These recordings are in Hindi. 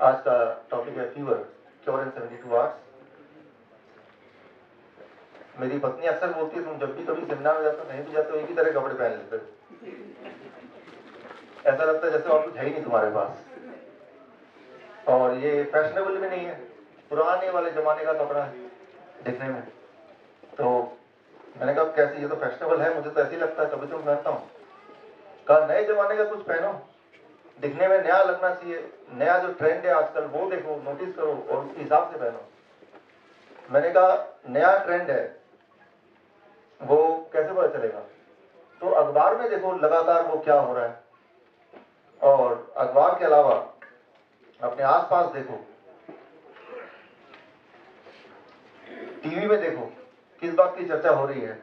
आज का टॉपिक है फीवर, क्योर इन 72 आवर्स। मेरी पत्नी अक्सर बोलती है तुम जब भी कभी सेमिनार में जाते हो, कहीं भी जाते हो, एक ही तरह कपड़े पहन लेते हो, ऐसा लगता है जैसे और कुछ है ही नहीं तुम्हारे पास। और ये फैशनेबल भी नहीं है, पुराने वाले जमाने का कपड़ा है दिखने में। तो मैंने कहा कैसे, ये तो फैशनेबल है, मुझे तो ऐसे ही लगता है, तभी तो मैं पहनता हूँ। कहा नए जमाने का कुछ पहनो, दिखने में नया लगना चाहिए, नया जो ट्रेंड है आजकल वो देखो, नोटिस करो और उसके हिसाब से पहनो। मैंने कहा नया ट्रेंड है वो कैसे पता चलेगा? तो अखबार में देखो लगातार वो क्या हो रहा है, और अखबार के अलावा अपने आसपास देखो, टीवी में देखो किस बात की चर्चा हो रही है।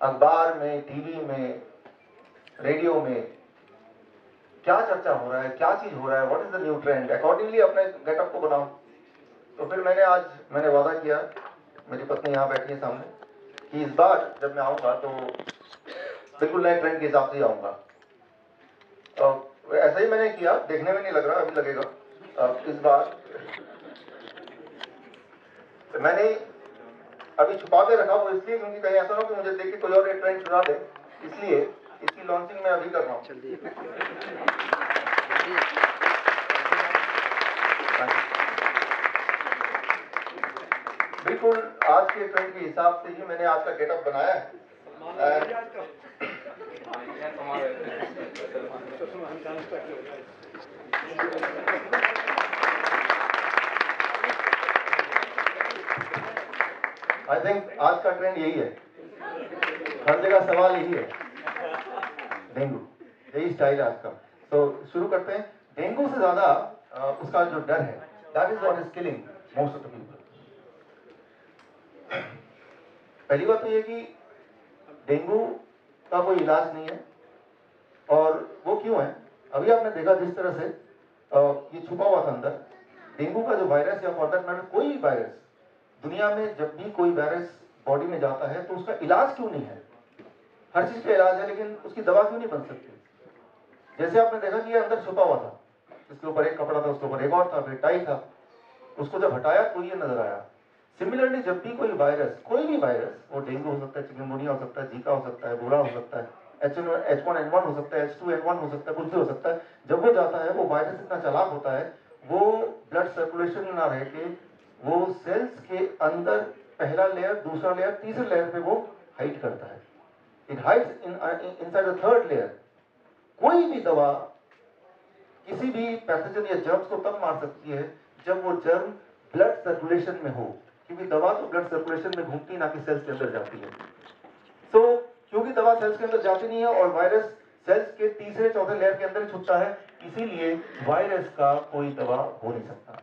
अखबार में, टीवी में, रेडियो में क्या चर्चा हो रहा है, क्या चीज हो रहा है, what is the new trend, accordingly अपने गेटअप को बनाओ। तो फिर मैंने वादा किया, मेरी पत्नी यहाँ बैठी है सामने, कि इस बार जब मैं आऊंगा तो बिल्कुल नए ट्रेंड के हिसाब से ही आऊंगा। ऐसा ही मैंने किया, देखने में नहीं लग रहा, अभी लगेगा। इस बार मैंने अभी छुपा के रखा, वो इसलिए क्योंकि कहीं ऐसा ना कि मुझे देख के कोई और एक ट्रेंड चुरा दे, इसलिए इसकी लॉन्चिंग मैं अभी कर रहा हूँ। बिल्कुल आज के ट्रेंड के हिसाब से ही मैंने आज का गेटअप बनाया है। आई थिंक आज का ट्रेंड यही है, हर जगह सवाल यही है, डेंगू, यही स्टाइल है आज का। तो शुरू करते हैं। डेंगू से ज्यादा उसका जो डर है, that is what is killing most of the people. पहली बात तो ये कि डेंगू का कोई इलाज नहीं है, और वो क्यों है? अभी आपने देखा जिस तरह से ये छुपा हुआ था अंदर, डेंगू का जो वायरस या फॉर दैट मैटर कोई भी वायरस, दुनिया में जब भी कोई वायरस बॉडी में जाता है तो उसका इलाज क्यों नहीं है? हर चीज का इलाज है, लेकिन उसकी दवा क्यों नहीं बन सकती? जैसे आपने देखा कि ये अंदर छुपा हुआ था, इसके ऊपर एक कपड़ा था, उसके ऊपर एक और था, फिर टाई था, उसको जब हटाया तो ये नजर आया। सिमिलरली जब भी कोई वायरस, कोई भी वायरस, वो डेंगू हो सकता है, चिकनगुनिया हो सकता है, जीका हो सकता है, बुरा हो सकता है, H1N1 हो सकता है, H2N1 हो सकता है, कुछ भी हो सकता है, जब वो जाता है, वो वायरस इतना चालाक होता है, वो ब्लड सर्कुलेशन में ना रह के वो सेल्स के अंदर पहला लेयर, दूसरा लेयर, तीसरे लेयर पे वो हाइड करता है। It hides inside the third layer. कोई भी दवा किसी भी पैथोजन या जर्म्स को तब मार सकती है जब वो जर्म ब्लड सर्कुलेशन में हो, क्योंकि दवा तो ब्लड सर्कुलेशन में घूमती ना कि सेल्स के अंदर जाती है। तो क्योंकि दवा सेल्स के अंदर जाती नहीं है और वायरस सेल्स के तीसरे चौथे लेयर के अंदर छुपता है, इसीलिए वायरस का कोई दवा हो नहीं सकता।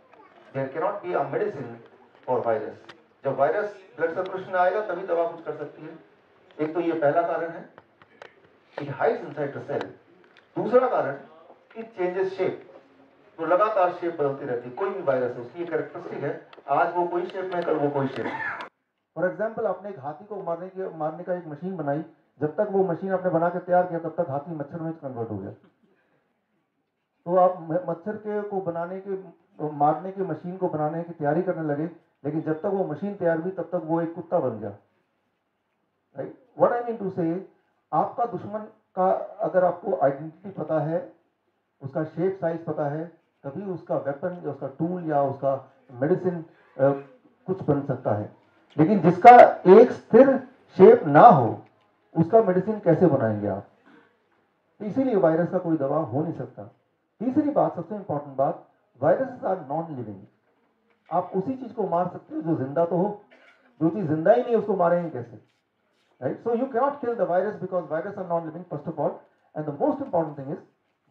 There can not be a medicine for virus. जब वायरस ब्लड सर्कुलेशन में आएगा तभी दवा कुछ कर सकती है। एक तो ये पहला कारण है, it hides inside the cell. दूसरा कारण, इट चेंजेस शेप, तो लगातार शेप बदलती रहती है। कोई भी वायरस है, उसकी एक कैरेक्टरिस्टिक है, आज वो कोई शेप में, कल वो कोई शेप में। फॉर एग्जाम्पल, आपने एक हाथी को मारने का एक मशीन बनाई, जब तक वो मशीन आपने बना के तैयार किया तब तक हाथी मच्छर में कन्वर्ट हो गया। तो आप मच्छर के को बनाने के, मारने की मशीन को बनाने की तैयारी करने लगे, लेकिन जब तक वो मशीन तैयार हुई तब तक वो एक कुत्ता बन गया। Right, what I mean to say, आपका दुश्मन का अगर आपको आइडेंटिटी पता है, उसका शेप साइज पता है, तभी उसका वेपन या उसका टूल या उसका मेडिसिन कुछ बन सकता है। लेकिन जिसका एक स्थिर शेप ना हो, उसका मेडिसिन कैसे बनाएंगे आप? इसीलिए वायरस का कोई दवा हो नहीं सकता। तीसरी बात, सबसे इंपॉर्टेंट बात, वायरसेस आर नॉन लिविंग। आप उसी चीज को मार सकते हो जो जिंदा तो हो, जो चीज जिंदा ही नहीं उसको मारेंगे कैसे? Right, so you cannot kill the virus because virus are non living, first of all. And the most important thing is,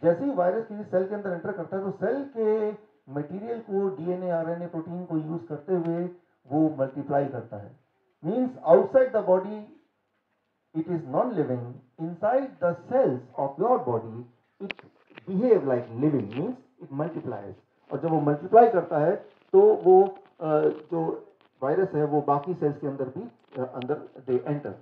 जैसे ही वायरस किसी सेल के अंदर एंटर करता है तो सेल के मटेरियल को, डीएनए, आरएनए, प्रोटीन को यूज करते हुए वो मल्टीप्लाई करता है। Means outside the body it is non-living, inside the cells of your body it behave like living, means it multiplies। और जब वो मल्टीप्लाई करता है तो वो जो वायरस है वो बाकी सेल्स के अंदर भी अंदर दे एंटर।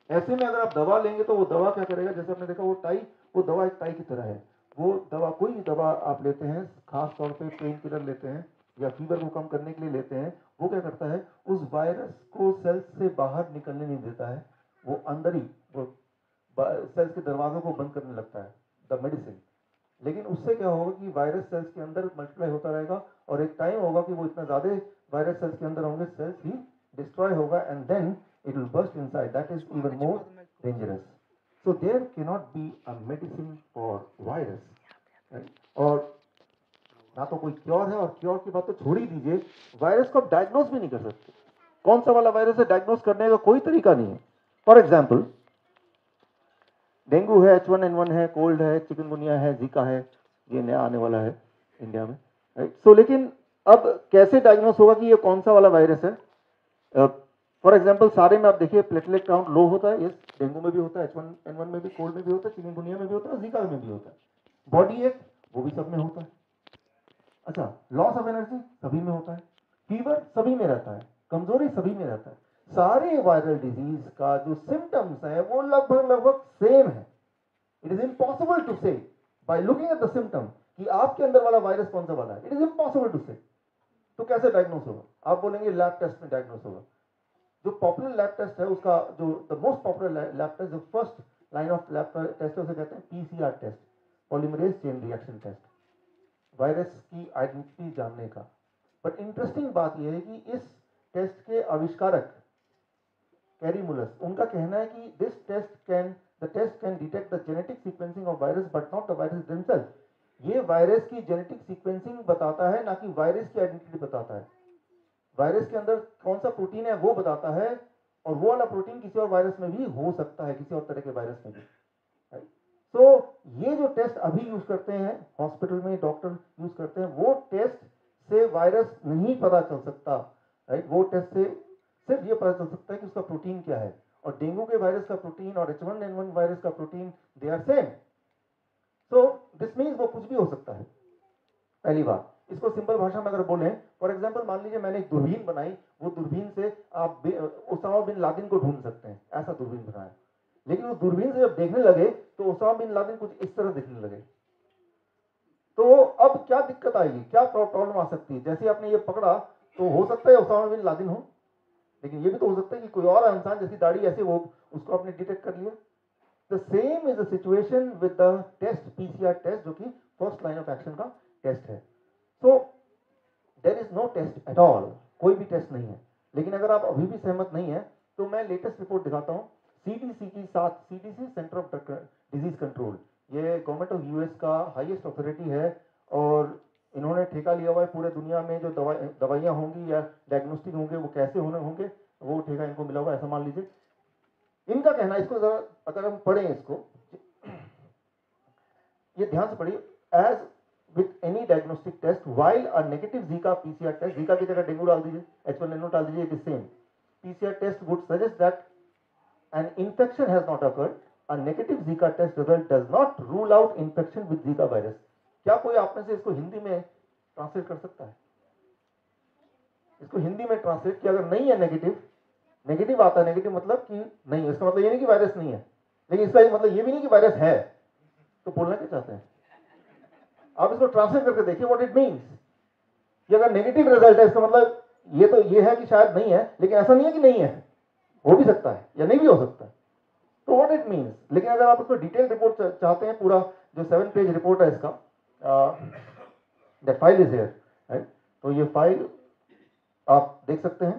ऐसे में अगर आप दवा लेंगे तो वो दवा क्या करेगा, जैसे आपने देखा वो टाई, वो दवा एक टाई की तरह है, वो दवा, कोई भी दवा आप लेते हैं, खास तौर पे पेन किलर लेते हैं या फीवर को कम करने के लिए लेते हैं, वो क्या करता है, उस वायरस को सेल्स से बाहर निकलने नहीं देता है, वो अंदर ही वो सेल्स के दरवाजों को बंद करने लगता है, द मेडिसिन। लेकिन उससे क्या होगा कि वायरस सेल्स के अंदर मल्टीप्लाई होता रहेगा और एक टाइम होगा कि वो इतना ज्यादा वायरस सेल्स के अंदर होंगे, सेल्स ही डिस्ट्रॉय होगा and then it will burst inside, that is even more dangerous. So there can not be a medicine for virus, और ना तो कोई क्योर है, और क्योर की बात तो छोड़ ही दीजिए, वायरस को आप डायग्नोज भी नहीं कर सकते। कौन सा वाला वायरस है, डायग्नोज करने का कोई तरीका नहीं है। फॉर एग्जाम्पल, डेंगू है, H1N1 है, कोल्ड है, चिकनगुनिया है, जीका है, ये नया आने वाला है इंडिया में, राइट। सो लेकिन अब कैसे डायग्नोस होगा कि ये कौन सा वाला वायरस है? फॉर एग्जाम्पल, सारे में आप देखिए प्लेटलेट काउंट लो होता है, ये डेंगू में भी होता है, H1N1 में भी, कोल्ड में भी होता है, चिकनगुनिया में भी होता है, जीका में भी होता है, बॉडी एक वो भी सब में होता है। अच्छा, लॉस ऑफ एनर्जी सभी में होता है, फीवर सभी में रहता है, कमजोरी सभी में रहता है। सारे वायरल डिजीज का जो सिम्टम्स है वो लगभग लगभग सेम है। इट इज इम्पॉसिबल टू से by looking at the symptom कि आपके अंदर वाला वायरस कौन सा वाला है। इट इज इम्पॉसिबल टू से। तो कैसे डायग्नोस होगा? आप बोलेंगे लैब टेस्ट में डायग्नोस होगा। जो पॉपुलर लैब टेस्ट है उसका, जो the most popular lab test, जो first line of lab test है, उसे कहते हैं PCR test, polymerase chain reaction test, virus की आइडेंटिटी जानने का। बट इंटरेस्टिंग बात यह है कि इस टेस्ट के आविष्कारक कैरी मुलस, उनका कहना है कि this test can detect the genetic sequencing of virus but not the virus themselves. ये वायरस की जेनेटिक सीक्वेंसिंग बताता है, ना कि वायरस की आइडेंटिटी बताता है। वायरस के अंदर कौन सा प्रोटीन है वो बताता है, और वो वाला प्रोटीन किसी और वायरस में भी हो सकता है, किसी और तरह के वायरस में भी। तो ये जो टेस्ट अभी यूज करते हैं हॉस्पिटल में, डॉक्टर यूज करते हैं, वो टेस्ट से वायरस नहीं पता चल सकता, राइट। वो टेस्ट से सिर्फ ये पता चल सकता है कि उसका प्रोटीन क्या है, और डेंगू के वायरस का प्रोटीन और H1N1 वायरस का protein they are same. So this means वो कुछ भी हो सकता है। पहली बात, इसको सिंपल भाषा में अगर बोलें, फॉर एग्जांपल मान लीजिए मैंने एक दूरबीन बनाई, वो दूरबीन से आप उसामा बिन लादेन को ढूंढ सकते हैं, ऐसा दूरबीन बनाया। लेकिन उस दूरबीन से जब देखने लगे तो उसामा बिन लादेन कुछ इस तरह दिखने लगे। तो अब क्या दिक्कत आएगी, क्या प्रॉब्लम आ सकती है? जैसे आपने ये पकड़ा तो हो सकता है उसामा बिन लादेन हो, लेकिन ये भी तो हो सकता है कि कोई और इंसान जैसी दाढ़ी ऐसे हो, उसको आपने डिटेक्ट कर लिया। The same is the situation with the test, PCR test, जो कि फर्स्ट लाइन ऑफ एक्शन का टेस्ट है। So there is no test at all, कोई भी टेस्ट नहीं है। लेकिन अगर आप अभी भी सहमत नहीं है तो मैं लेटेस्ट रिपोर्ट दिखाता हूं, सीडीसी की साथ, CDC centre of disease control, ये गवर्नमेंट ऑफ यूएस का हाईएस्ट अथॉरिटी है, और इन्होंने ठेका लिया हुआ है पूरे दुनिया में जो दवाइयां होंगी या डायग्नोस्टिक होंगे वो कैसे होंगे, वो ठेका इनको मिला हुआ है, ऐसा मान लीजिए। इनका कहना, इसको जरा अगर हम पढ़ें इसको, ये ध्यान से पढ़िए, as with any diagnostic test, while a negative Zika PCR test, Zika की जगह डेंगू डाल दीजिए, H1N1 डाल दीजिए, it is same. PCR test would suggest that an infection has not occurred. A negative Zika test result does not rule out infection with Zika virus. क्या कोई आप में से इसको हिंदी में ट्रांसलेट कर सकता है? इसको हिंदी में ट्रांसलेट किया, अगर नहीं है नेगेटिव, नेगेटिव आता है, नेगेटिव मतलब कि नहीं है, इसका मतलब ये नहीं कि वायरस नहीं है, लेकिन इसका मतलब ये भी नहीं कि वायरस है। तो बोलना क्या चाहते हैं आप? इसको ट्रांसलेट करके देखिए व्हाट इट मींस। कि अगर नेगेटिव रिजल्ट है इसका मतलब ये तो ये है कि शायद नहीं है, लेकिन ऐसा नहीं है कि नहीं है, हो भी सकता है या नहीं भी हो सकता है। तो व्हाट इट मींस। लेकिन अगर आप उसको डिटेल रिपोर्ट चाहते हैं, पूरा जो 7 पेज रिपोर्ट है इसका, that file is here, right. तो ये फाइल आप देख सकते हैं।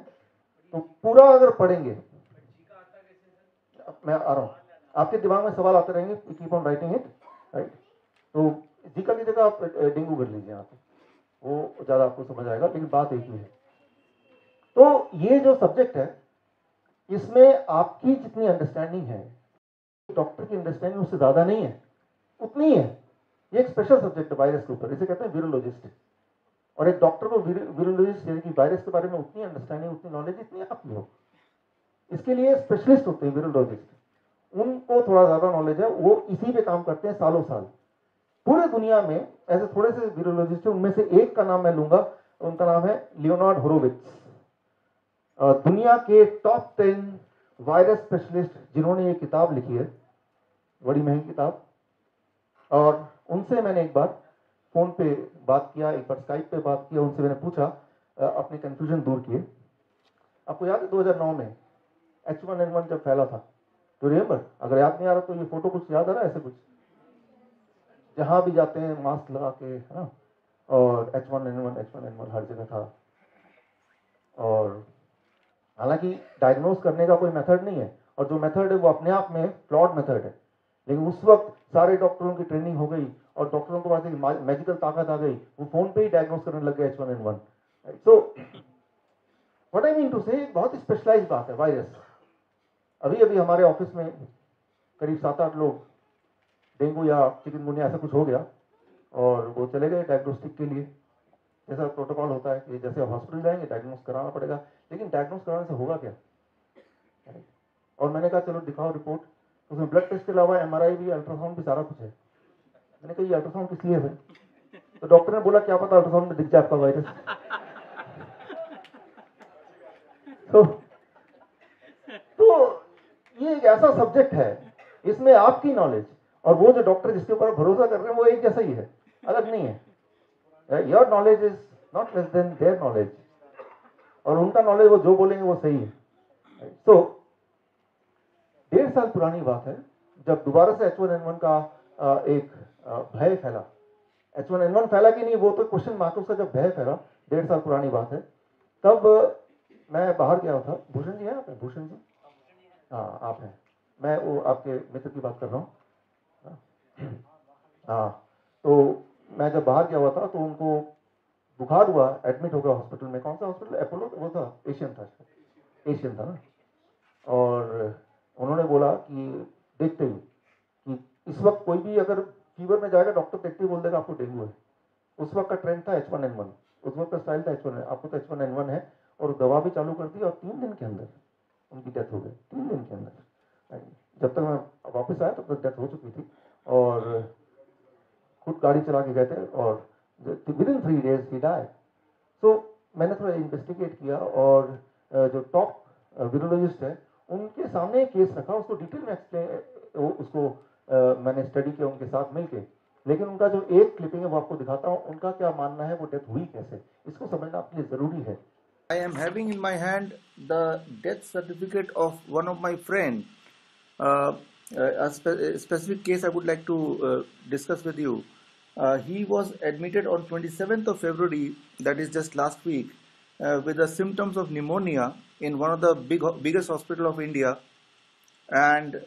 तो पूरा अगर पढ़ेंगे, मैं आ रहा हूं, आपके दिमाग में सवाल आते रहेंगे, keep on writing it, right. तो जीका की जगह आप डेंगू कर लीजिए यहाँ पे, वो ज्यादा आपको समझ आएगा, लेकिन बात एक ही है। तो ये जो सब्जेक्ट है, इसमें आपकी जितनी अंडरस्टैंडिंग है, डॉक्टर की अंडरस्टैंडिंग उससे ज्यादा नहीं है, उतनी है। ये एक स्पेशल सब्जेक्ट है वायरस के ऊपर, इसे कहते हैं वीरोलॉजिस्ट। और एक डॉक्टर को वीरोलॉजिस्ट यानी कि वायरस के बारे में उतनी अंडरस्टैंडिंग, उतनी नॉलेज जितनी आपकी हो। इसके लिए स्पेशलिस्ट होते हैं वीरोलॉजिस्ट, उनको थोड़ा ज्यादा नॉलेज है, वो इसी पे काम करते हैं सालों साल। पूरे दुनिया में ऐसे थोड़े से वीरोलॉजिस्ट हैं, उनमें से एक का नाम मैं लूंगा, उनका नाम है लियोनार्ड होरोविट्ज। दुनिया के टॉप 10 वायरस स्पेशलिस्ट जिन्होंने ये किताब लिखी है, बड़ी महंगी किताब, और उनसे मैंने एक बार फ़ोन पे बात किया, एक बार स्काइप पे बात किया, उनसे मैंने पूछा, अपने कन्फ्यूजन दूर किए। आपको याद है 2009 में H1N1 जब फैला था, तो रिमेंबर, अगर याद नहीं आ रहा तो ये फोटो कुछ याद आ रहा है ऐसे कुछ, जहां भी जाते हैं मास्क लगा के, है ना, और H1N1 हर जगह था। और हालांकि डायग्नोज करने का कोई मेथड नहीं है, और जो मेथड है वो अपने आप में फ्लॉड मेथड है, लेकिन उस वक्त सारे डॉक्टरों की ट्रेनिंग हो गई और डॉक्टरों के पास एक मैजिकल ताकत आ गई, वो फोन पे ही डायग्नोज करने लग गए H1N1। So what I mean to say, बहुत स्पेशलाइज बात है वायरस। अभी अभी हमारे ऑफिस में करीब 7-8 लोग डेंगू या चिकनगुनिया ऐसा कुछ हो गया, और वो चले गए डायग्नोस्टिक के लिए। जैसा प्रोटोकॉल होता है कि जैसे आप हॉस्पिटल जाएंगे डायग्नोस कराना पड़ेगा, लेकिन डायग्नोस कराने से होगा क्या? और मैंने कहा चलो दिखाओ रिपोर्ट, उसमें ब्लड टेस्ट के अलावा MRI भी, अल्ट्रासाउंड भी, सारा कुछ है। मैंने कहा ये अल्ट्रासाउंड किस लिए है? तो डॉक्टर ने बोला क्या पता अल्ट्रासाउंड में दिख जाए आपका वायरस। तो ये एक ऐसा सब्जेक्ट है, इसमें आपकी नॉलेज और वो जो डॉक्टर जिसके ऊपर भरोसा कर रहे हैं वो एक जैसा ही है, अलग नहीं है। Your knowledge is not less than their knowledge, और उनका नॉलेज वो जो बोलेंगे वो सही है। तो 1.5 साल पुरानी बात है, जब दोबारा से H1N1 का एक भय फैला। H1N1 फैला कि नहीं वो तो क्वेश्चन मार्क, उसका जब भय फैला, 1.5 साल पुरानी बात है, तब मैं बाहर गया था। भूषण जी हैं आप? भूषण जी, हाँ आप हैं। मैं वो आपके मित्र की बात कर रहा हूँ। हाँ, तो मैं जब बाहर गया हुआ था तो उनको बुखार हुआ, एडमिट हो गया हॉस्पिटल में। कौन सा हॉस्पिटल? अपोलो वो था, एशियन था, एशियन था ना। और उन्होंने बोला कि देखते ही कि इस वक्त कोई भी अगर फीवर में जाएगा, डॉक्टर देखते ही बोल देगा आपको डेंगू है। उस वक्त का ट्रेंड था H1N1, उस वक्त का स्टाइल था H1N1, आपको तो H1N1 है, और दवा भी चालू कर दी, और 3 दिन के अंदर उनकी डेथ हो गई। 3 दिन के अंदर, जब तक मैं वापस आया तब तक डेथ हो चुकी थी। और खुद गाड़ी चला के गए थे, और विदिन 3 days ही डाई। सो मैंने थोड़ा इन्वेस्टिगेट किया, और जो टॉप वीरोलॉजिस्ट है उनके सामने एक केस रखा, उसको डिटेल में एक्सप्लेन, उसको मैंने स्टडी किया उनके साथ मिलके। लेकिन उनका जो एक क्लिपिंग है वो आपको दिखाता हूँ, उनका क्या मानना है, वो डेथ हुई कैसे, इसको समझना आपके लिए जरूरी है। I am having in my hand the death certificate of one of my friend. A specific case I would like to discuss with you. He was admitted on 27th of February, that is just last week, with the symptoms of pneumonia in one of the biggest hospital of India, and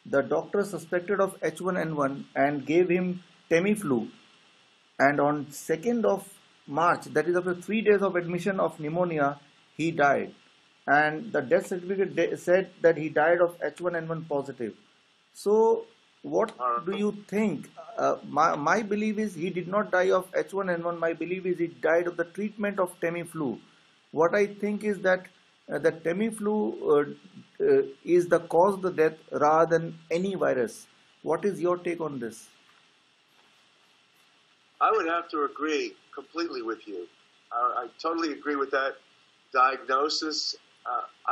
the doctor suspected of H1N1 and gave him Tamiflu. And on 2nd of March, that is after 3 days of admission of pneumonia, he died. And the death certificate said that he died of H1N1 positive. So what do you think? My belief is he did not die of H1N1. My belief is he died of the treatment of Tamiflu. What I think is that the Tamiflu is the cause of the death rather than any virus. What is your take on this? I would have to agree completely with you. I totally agree with that diagnosis.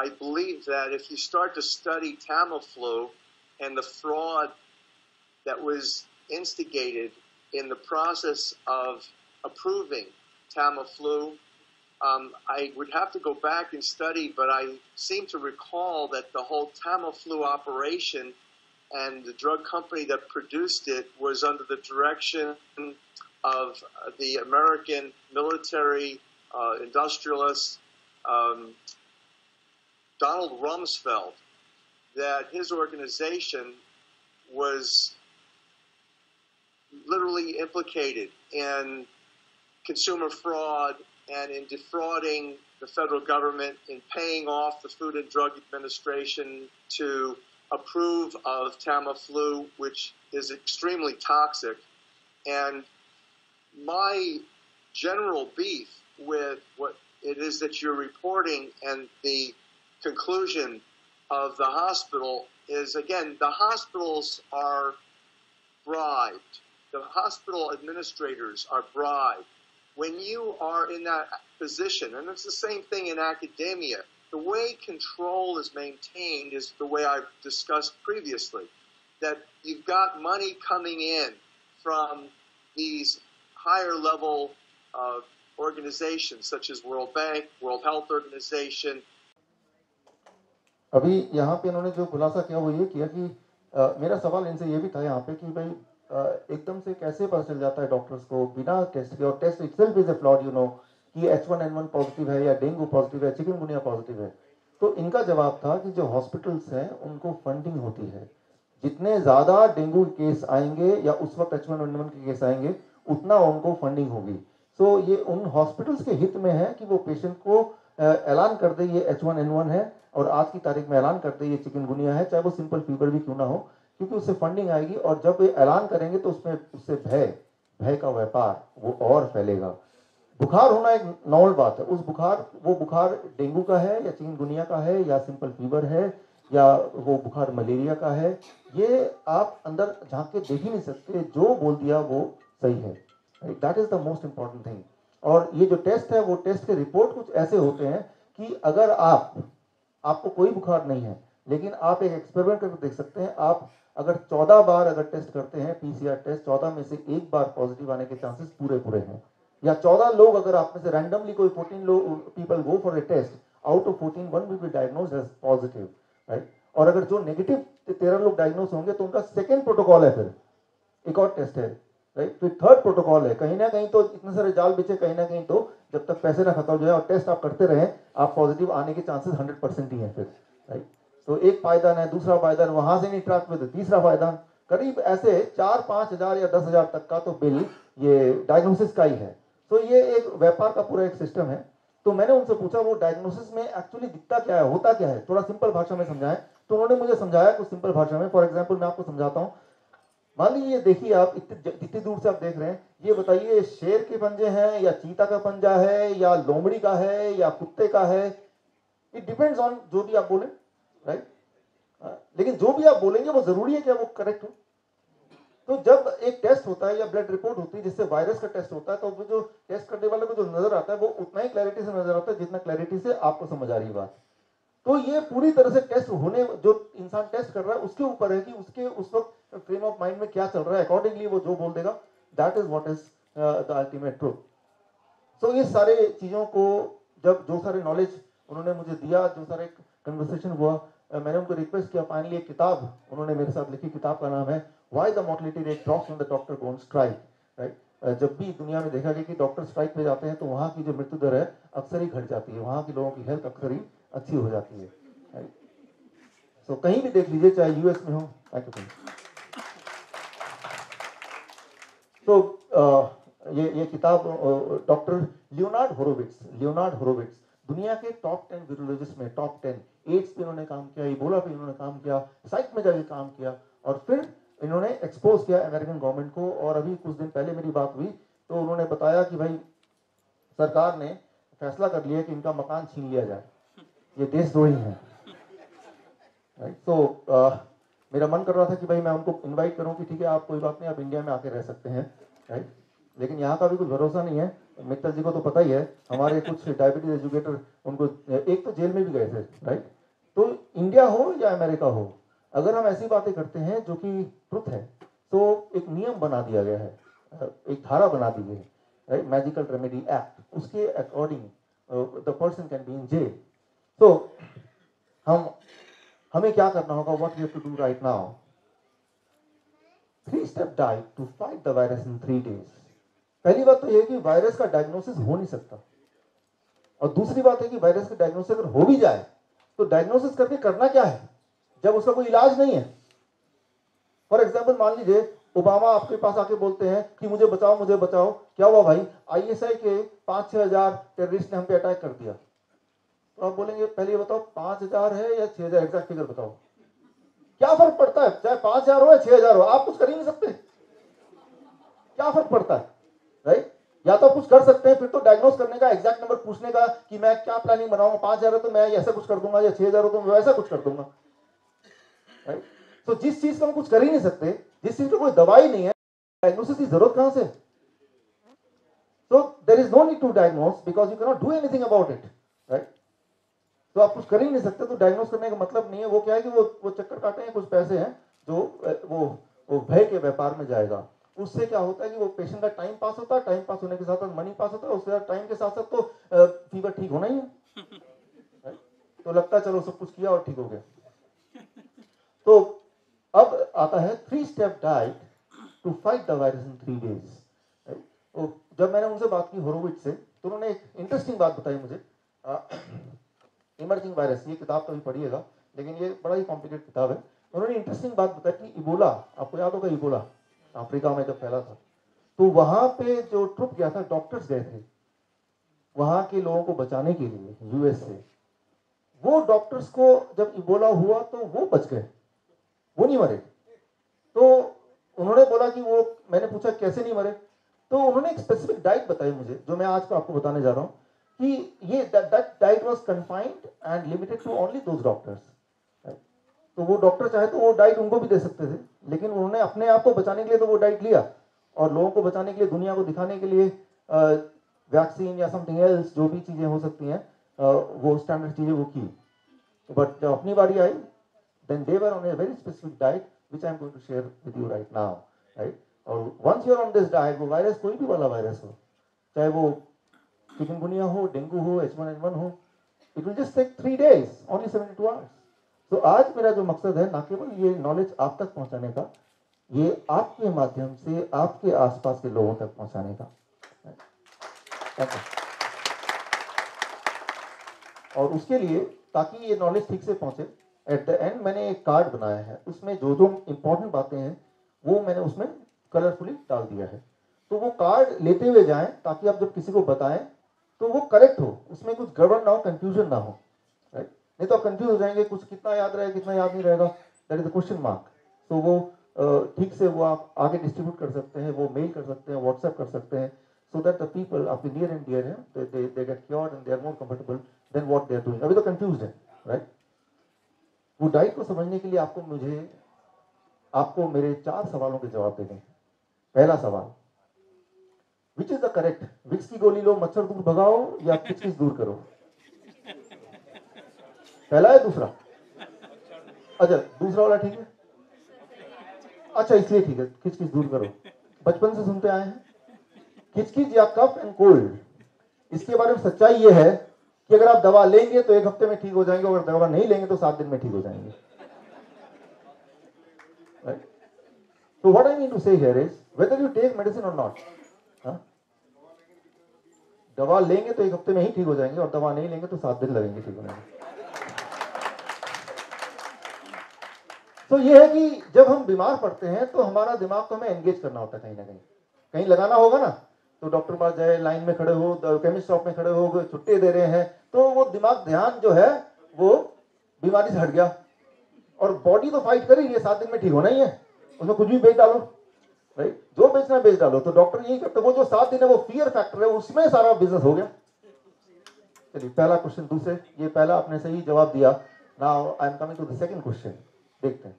I believe that if you start to study Tamiflu and the fraud that was instigated in the process of approving Tamiflu, I would have to go back and study, but I seem to recall that the whole Tamiflu operation and the drug company that produced it was under the direction of the American military industrialist Donald Rumsfeld, that his organization was literally implicated in consumer fraud and in defrauding the federal government, in paying off the Food and Drug Administration to approve of Tamiflu, which is extremely toxic. And my general beef with what it is that you're reporting and the conclusion of the hospital is, again, the hospitals are bribed. The hospital administrators are bribed. When you are in that position, and it's the same thing in academia, the way control is maintained is the way I've discussed previously, that you've got money coming in from these higher level organizations such as World Bank, World Health Organization. अभी यहाँ पे इन्होंने जो खुलासा किया वो ये किया कि मेरा सवाल इनसे ये भी था यहाँ पे कि भाई एकदम से कैसे पता चल जाता है डॉक्टर्स को बिना टेस्ट के, और test itself is a flawed, you know, कि H1N1 पॉजिटिव है या डेंगू पॉजिटिव है, चिकनगुनिया पॉजिटिव है। तो इनका जवाब था कि जो हॉस्पिटल्स हैं उनको फंडिंग होती है, जितने ज़्यादा डेंगू केस आएंगे या उस वक्त H1N1 के केस आएंगे उतना उनको फंडिंग होगी। सो ये उन हॉस्पिटल्स के हित में है कि वो पेशेंट को ऐलान कर दे ये H1N1 है और आज की तारीख में ऐलान कर दे ये चिकनगुनिया है, चाहे वो सिंपल फीवर भी क्यों ना हो, क्योंकि उससे फंडिंग आएगी। और जब ये ऐलान करेंगे तो उससे भय का व्यापार वो और फैलेगा। बुखार होना एक नॉर्मल बात है, वो बुखार डेंगू का है या चिकनगुनिया का है या सिंपल फीवर है या वो बुखार मलेरिया का है, ये आप अंदर झांक के देख ही नहीं सकते, जो बोल दिया वो सही है। That is the most important thing. और ये जो टेस्ट है वो टेस्ट के रिपोर्ट कुछ ऐसे होते हैं कि अगर आपको कोई बुखार नहीं है, लेकिन आप एक एक्सपेरिमेंट करके देख सकते हैं, आप अगर 14 बार अगर टेस्ट करते हैं PCR टेस्ट, 14 में से एक बार पॉजिटिव आने के चांसेस पूरे हैं। या 14 लोग अगर आप में से रैंडमली कोई 14 लोग people go for a test, out of 14 one will be diagnosed as positive, right. और अगर जो नेगेटिव 13 लोग डायग्नोज होंगे तो उनका सेकेंड प्रोटोकॉल है, फिर एक और टेस्ट है, राइट। फिर थर्ड प्रोटोकॉल है। कहीं ना कहीं तो इतने सारे जाल बिछे, कहीं ना कहीं तो जब तक पैसे ना खत्म हो जाए और टेस्ट आप करते रहे, आप पॉजिटिव आने के चांसेस 100% ही है फिर, राइट। तो एक पायदान है, दूसरा पायदान, वहां से नहीं ट्रैक में, तीसरा पायदान, करीब ऐसे 4-5 हजार या 10 हजार तक का तो बिल ये डायग्नोसिस का ही है। तो ये एक व्यापार का पूरा एक सिस्टम है। तो मैंने उनसे पूछा वो डायग्नोसिस में एक्चुअली दिखता क्या है, होता क्या है, थोड़ा सिंपल भाषा में समझाएं। तो उन्होंने मुझे समझाया कुछ सिंपल भाषा में। फॉर एग्जाम्पल मैं आपको समझाता हूँ। मान लीजिए, देखिए आप इतनी दूर से आप देख रहे हैं, ये बताइए शेर के पंजे हैं या चीता का पंजा है या लोमड़ी का है या कुत्ते का है, इट डिपेंड्स ऑन जो भी आप बोले, राइट। लेकिन जो भी आप बोलेंगे वो जरूरी है क्या वो करेक्ट हो। तो जब एक टेस्ट होता है या ब्लड रिपोर्ट होती है जिससे वायरस का टेस्ट होता है, तो वो जो टेस्ट करने वाले को जो नजर आता है वो उतना ही क्लैरिटी से नजर आता है जितना क्लैरिटी से आपको समझ आ रही है बात। तो ये पूरी तरह से टेस्ट होने, जो इंसान टेस्ट कर रहा है उसके ऊपर है कि उसके उस वक्त फ्रेम ऑफ माइंड में क्या चल रहा है, अकॉर्डिंगली वो जो बोल देगा, that is what is the ultimate truth. तो ये सारे चीजों को, जब जो सारे नॉलेज उन्होंने मुझे दिया, जो सारे कन्वर्सेशन हुआ, मैंने उनको रिक्वेस्ट किया। फाइनली एक किताब उन्होंने मेरे साथ लिखी, किताब का नाम है why the mortality rate drops when the doctor gone strike, right. जब भी दुनिया में देखा गया कि डॉक्टर स्ट्राइक पे जाते हैं तो वहाँ की जो मृत्यु दर है अक्सर ही घट जाती है, वहाँ के लोगों की हेल्थ अक्सर ही अच्छी हो जाती है, राइट। सो कहीं भी देख लीजिए, चाहे यूएस में हो। तो ये किताब डॉक्टर लियोनार्ड होरोविट्ज दुनिया के टॉप 10 वीरोलॉजिस्ट में टॉप 10, एड्स पे इन्होंने काम किया, इबोला पे इन्होंने काम किया, साइट में जाके काम किया, और फिर इन्होंने एक्सपोज किया अमेरिकन गवर्नमेंट को। और अभी कुछ दिन पहले मेरी बात हुई तो उन्होंने बताया कि भाई सरकार ने फैसला कर लिया कि इनका मकान छीन लिया जाए, ये देशद्रोही है, राइट। तो मेरा मन कर रहा था कि भाई मैं उनको इनवाइट करूं कि ठीक है आप कोई बात नहीं, आप इंडिया में आके रह सकते हैं, राइट। लेकिन यहाँ का भी कुछ भरोसा नहीं है। मित्तल जी को तो पता ही है, हमारे कुछ डायबिटीज एजुकेटर उनको एक तो जेल में भी गए थे, राइट। तो इंडिया हो या अमेरिका हो, अगर हम ऐसी बातें करते हैं जो कि ट्रुथ है, तो एक नियम बना दिया गया है, एक धारा बना दी गई है, राइट, मैजिकल रेमेडी एक्ट, उसके according the person can be in jail. तो हमें क्या करना होगा, what we have to do right now, 3-step diet to fight the virus in 3 days। पहली बात तो यह कि वायरस का डायग्नोसिस हो नहीं सकता, और दूसरी बात है कि वायरस का डायग्नोसिस अगर हो भी जाए तो डायग्नोसिस करके करना क्या है जब उसका कोई इलाज नहीं है। फॉर एग्जाम्पल मान लीजिए ओबामा आपके पास आके बोलते हैं कि मुझे बचाओ मुझे बचाओ, क्या हुआ भाई, ISI के 5-6 हजार टेररिस्ट ने हम पे अटैक कर दिया। तो आप बोलेंगे पहले बताओ 5,000 है या 6,000, एग्जैक्ट फिगर बताओ, क्या फर्क पड़ता है, चाहे 5,000 हो या 6,000 हो, आप कुछ कर ही नहीं सकते, क्या फर्क पड़ता है, राइट। या तो कुछ कर सकते हैं, फिर तो डायग्नोस करने का, एग्जैक्ट नंबर पूछने का कि मैं क्या प्लानिंग बनाऊंगा, 5,000 है तो मैं ऐसा कुछ कर दूंगा, या 6,000 हो तो मैं वैसा कुछ कर दूंगा, राइट। तो जिस चीज का हम कुछ कर ही नहीं सकते, जिस चीज की कोई दवाई नहीं है, डायग्नोसिस की जरूरत कहां से। So there is no need to diagnose because you cannot do anything about it, right? तो आप कुछ कर ही नहीं सकते, तो डायग्नोस करने का मतलब नहीं है। वो क्या है कि वो चक्कर काटे हैं, कुछ पैसे हैं जो वो भय के व्यापार में जाएगा। उससे क्या होता है कि वो पेशेंट का टाइम पास होता है, टाइम पास होने के साथ साथ मनी पास होता है, उसके साथ टाइम के साथ साथ तो फीवर ठीक होना ही है, right? तो लगता है चलो सब कुछ किया और ठीक हो गया। तो अब आता है 3-step diet to fight the virus in 3 days। तो जब मैंने उनसे बात की होरोविट्ज से, तो उन्होंने एक इंटरेस्टिंग बात बताई मुझे। इमर्जिंग वायरस, ये किताब कभी पढ़िएगा, लेकिन ये बड़ा ही कॉम्प्लिकेटेड किताब है। उन्होंने इंटरेस्टिंग बात बताई कि इबोला, आपको याद होगा इबोला अफ्रीका में जब फैला था, तो वहां पे जो ट्रुप गया था, डॉक्टर्स गए थे वहां के लोगों को बचाने के लिए यूएस से। वो डॉक्टर्स को जब इबोला हुआ तो वो बच गए, वो नहीं मरे। तो उन्होंने बोला कि वो, मैंने पूछा कैसे नहीं मरे, तो उन्होंने एक स्पेसिफिक डाइट बताई मुझे, जो मैं आज को आपको बताने जा रहा हूँ कि ये that diet was confined and limited to only those doctors. तो वो डॉक्टर चाहे तो वो डाइट उनको भी दे सकते थे, लेकिन उन्होंने अपने आप को बचाने के लिए तो वो डाइट लिया, और लोगों को बचाने के लिए, दुनिया को दिखाने के लिए वैक्सीन या समथिंग एल्स, जो भी चीजें हो सकती हैं, वो स्टैंडर्ड चीजें वो की। बट जब अपनी बारी आई, then they were on a very specific diet which I am going to share with you right now, right? और once you are on this diet, वो वायरस कोई भी वाला वायरस हो, चाहे वो चिकनगुनिया हो, डेंगू हो, H1N1 हो, it will just take 3 days, only 72 hours. तो आज मेरा जो मकसद है, ना केवल ये नॉलेज आप तक पहुंचाने का, ये आपके माध्यम से आपके आसपास के लोगों तक पहुंचाने का। और उसके लिए, ताकि ये नॉलेज ठीक से पहुंचे, एट द एंड मैंने एक कार्ड बनाया है, उसमें जो जो इंपॉर्टेंट बातें हैं वो मैंने उसमें कलरफुली डाल दिया है। तो वो कार्ड लेते हुए जाएं, ताकि आप जब किसी को बताएं तो वो करेक्ट हो, उसमें कुछ गड़बड़ ना हो, कंफ्यूजन ना हो, राइट? नहीं तो आप कंफ्यूज हो जाएंगे, कुछ कितना याद रहेगा, कितना याद नहीं रहेगा, that is the question mark. तो वो ठीक से वो आप आगे डिस्ट्रीब्यूट कर सकते हैं, वो मेल कर सकते हैं, व्हाट्सएप कर सकते हैं, so that the people आपके near and dear हैं, they get cured and they are more comfortable than what they are doing। अभी तो confused है, right? वो डाइट को समझने के लिए आपको मेरे 4 सवालों के जवाब देने हैं। पहला सवाल, which is the correct, Vicks की गोली लो मच्छर दूर भगाओ या खिचखिच दूर करो? पहला है, दूसरा? अच्छा, दूसरा वाला ठीक है, अच्छा इसलिए ठीक है, खिचखिच दूर करो। बचपन से सुनते आए हैं, खिचखिच या कफ एंड कोल्ड, इसके बारे में सच्चाई ये है कि अगर आप दवा लेंगे तो 1 हफ्ते में ठीक हो जाएंगे, अगर दवा नहीं लेंगे तो 7 दिन में ठीक हो जाएंगे, right? So what I mean to say here is whether you take medicine or not, दवा लेंगे तो 1 हफ्ते में ही ठीक हो जाएंगे, और दवा नहीं लेंगे तो 7 दिन लगेंगे ठीक होने में। तो ये है कि जब हम बीमार पड़ते हैं तो हमारा दिमाग को हमें एंगेज करना होता है, कहीं ना कहीं लगाना होगा ना। तो डॉक्टर पास जाए, लाइन में खड़े हो, केमिस्ट शॉप में खड़े हो, छुट्टी दे रहे हैं, तो वो दिमाग, ध्यान जो है वो बीमारी से हट गया, और बॉडी तो फाइट कर रही है, 7 दिन में ठीक होना ही है, उसमें कुछ भी बेच डालो, राइट? जो बेचना बेच डालो। तो डॉक्टर यही करते, वो जो 7 दिन है वो फियर फैक्टर है, उसमें सारा बिजनेस हो गया। चलिए, पहला क्वेश्चन दूसरे, ये पहला आपने सही जवाब दिया। Now I am coming to the second question. देखते हैं,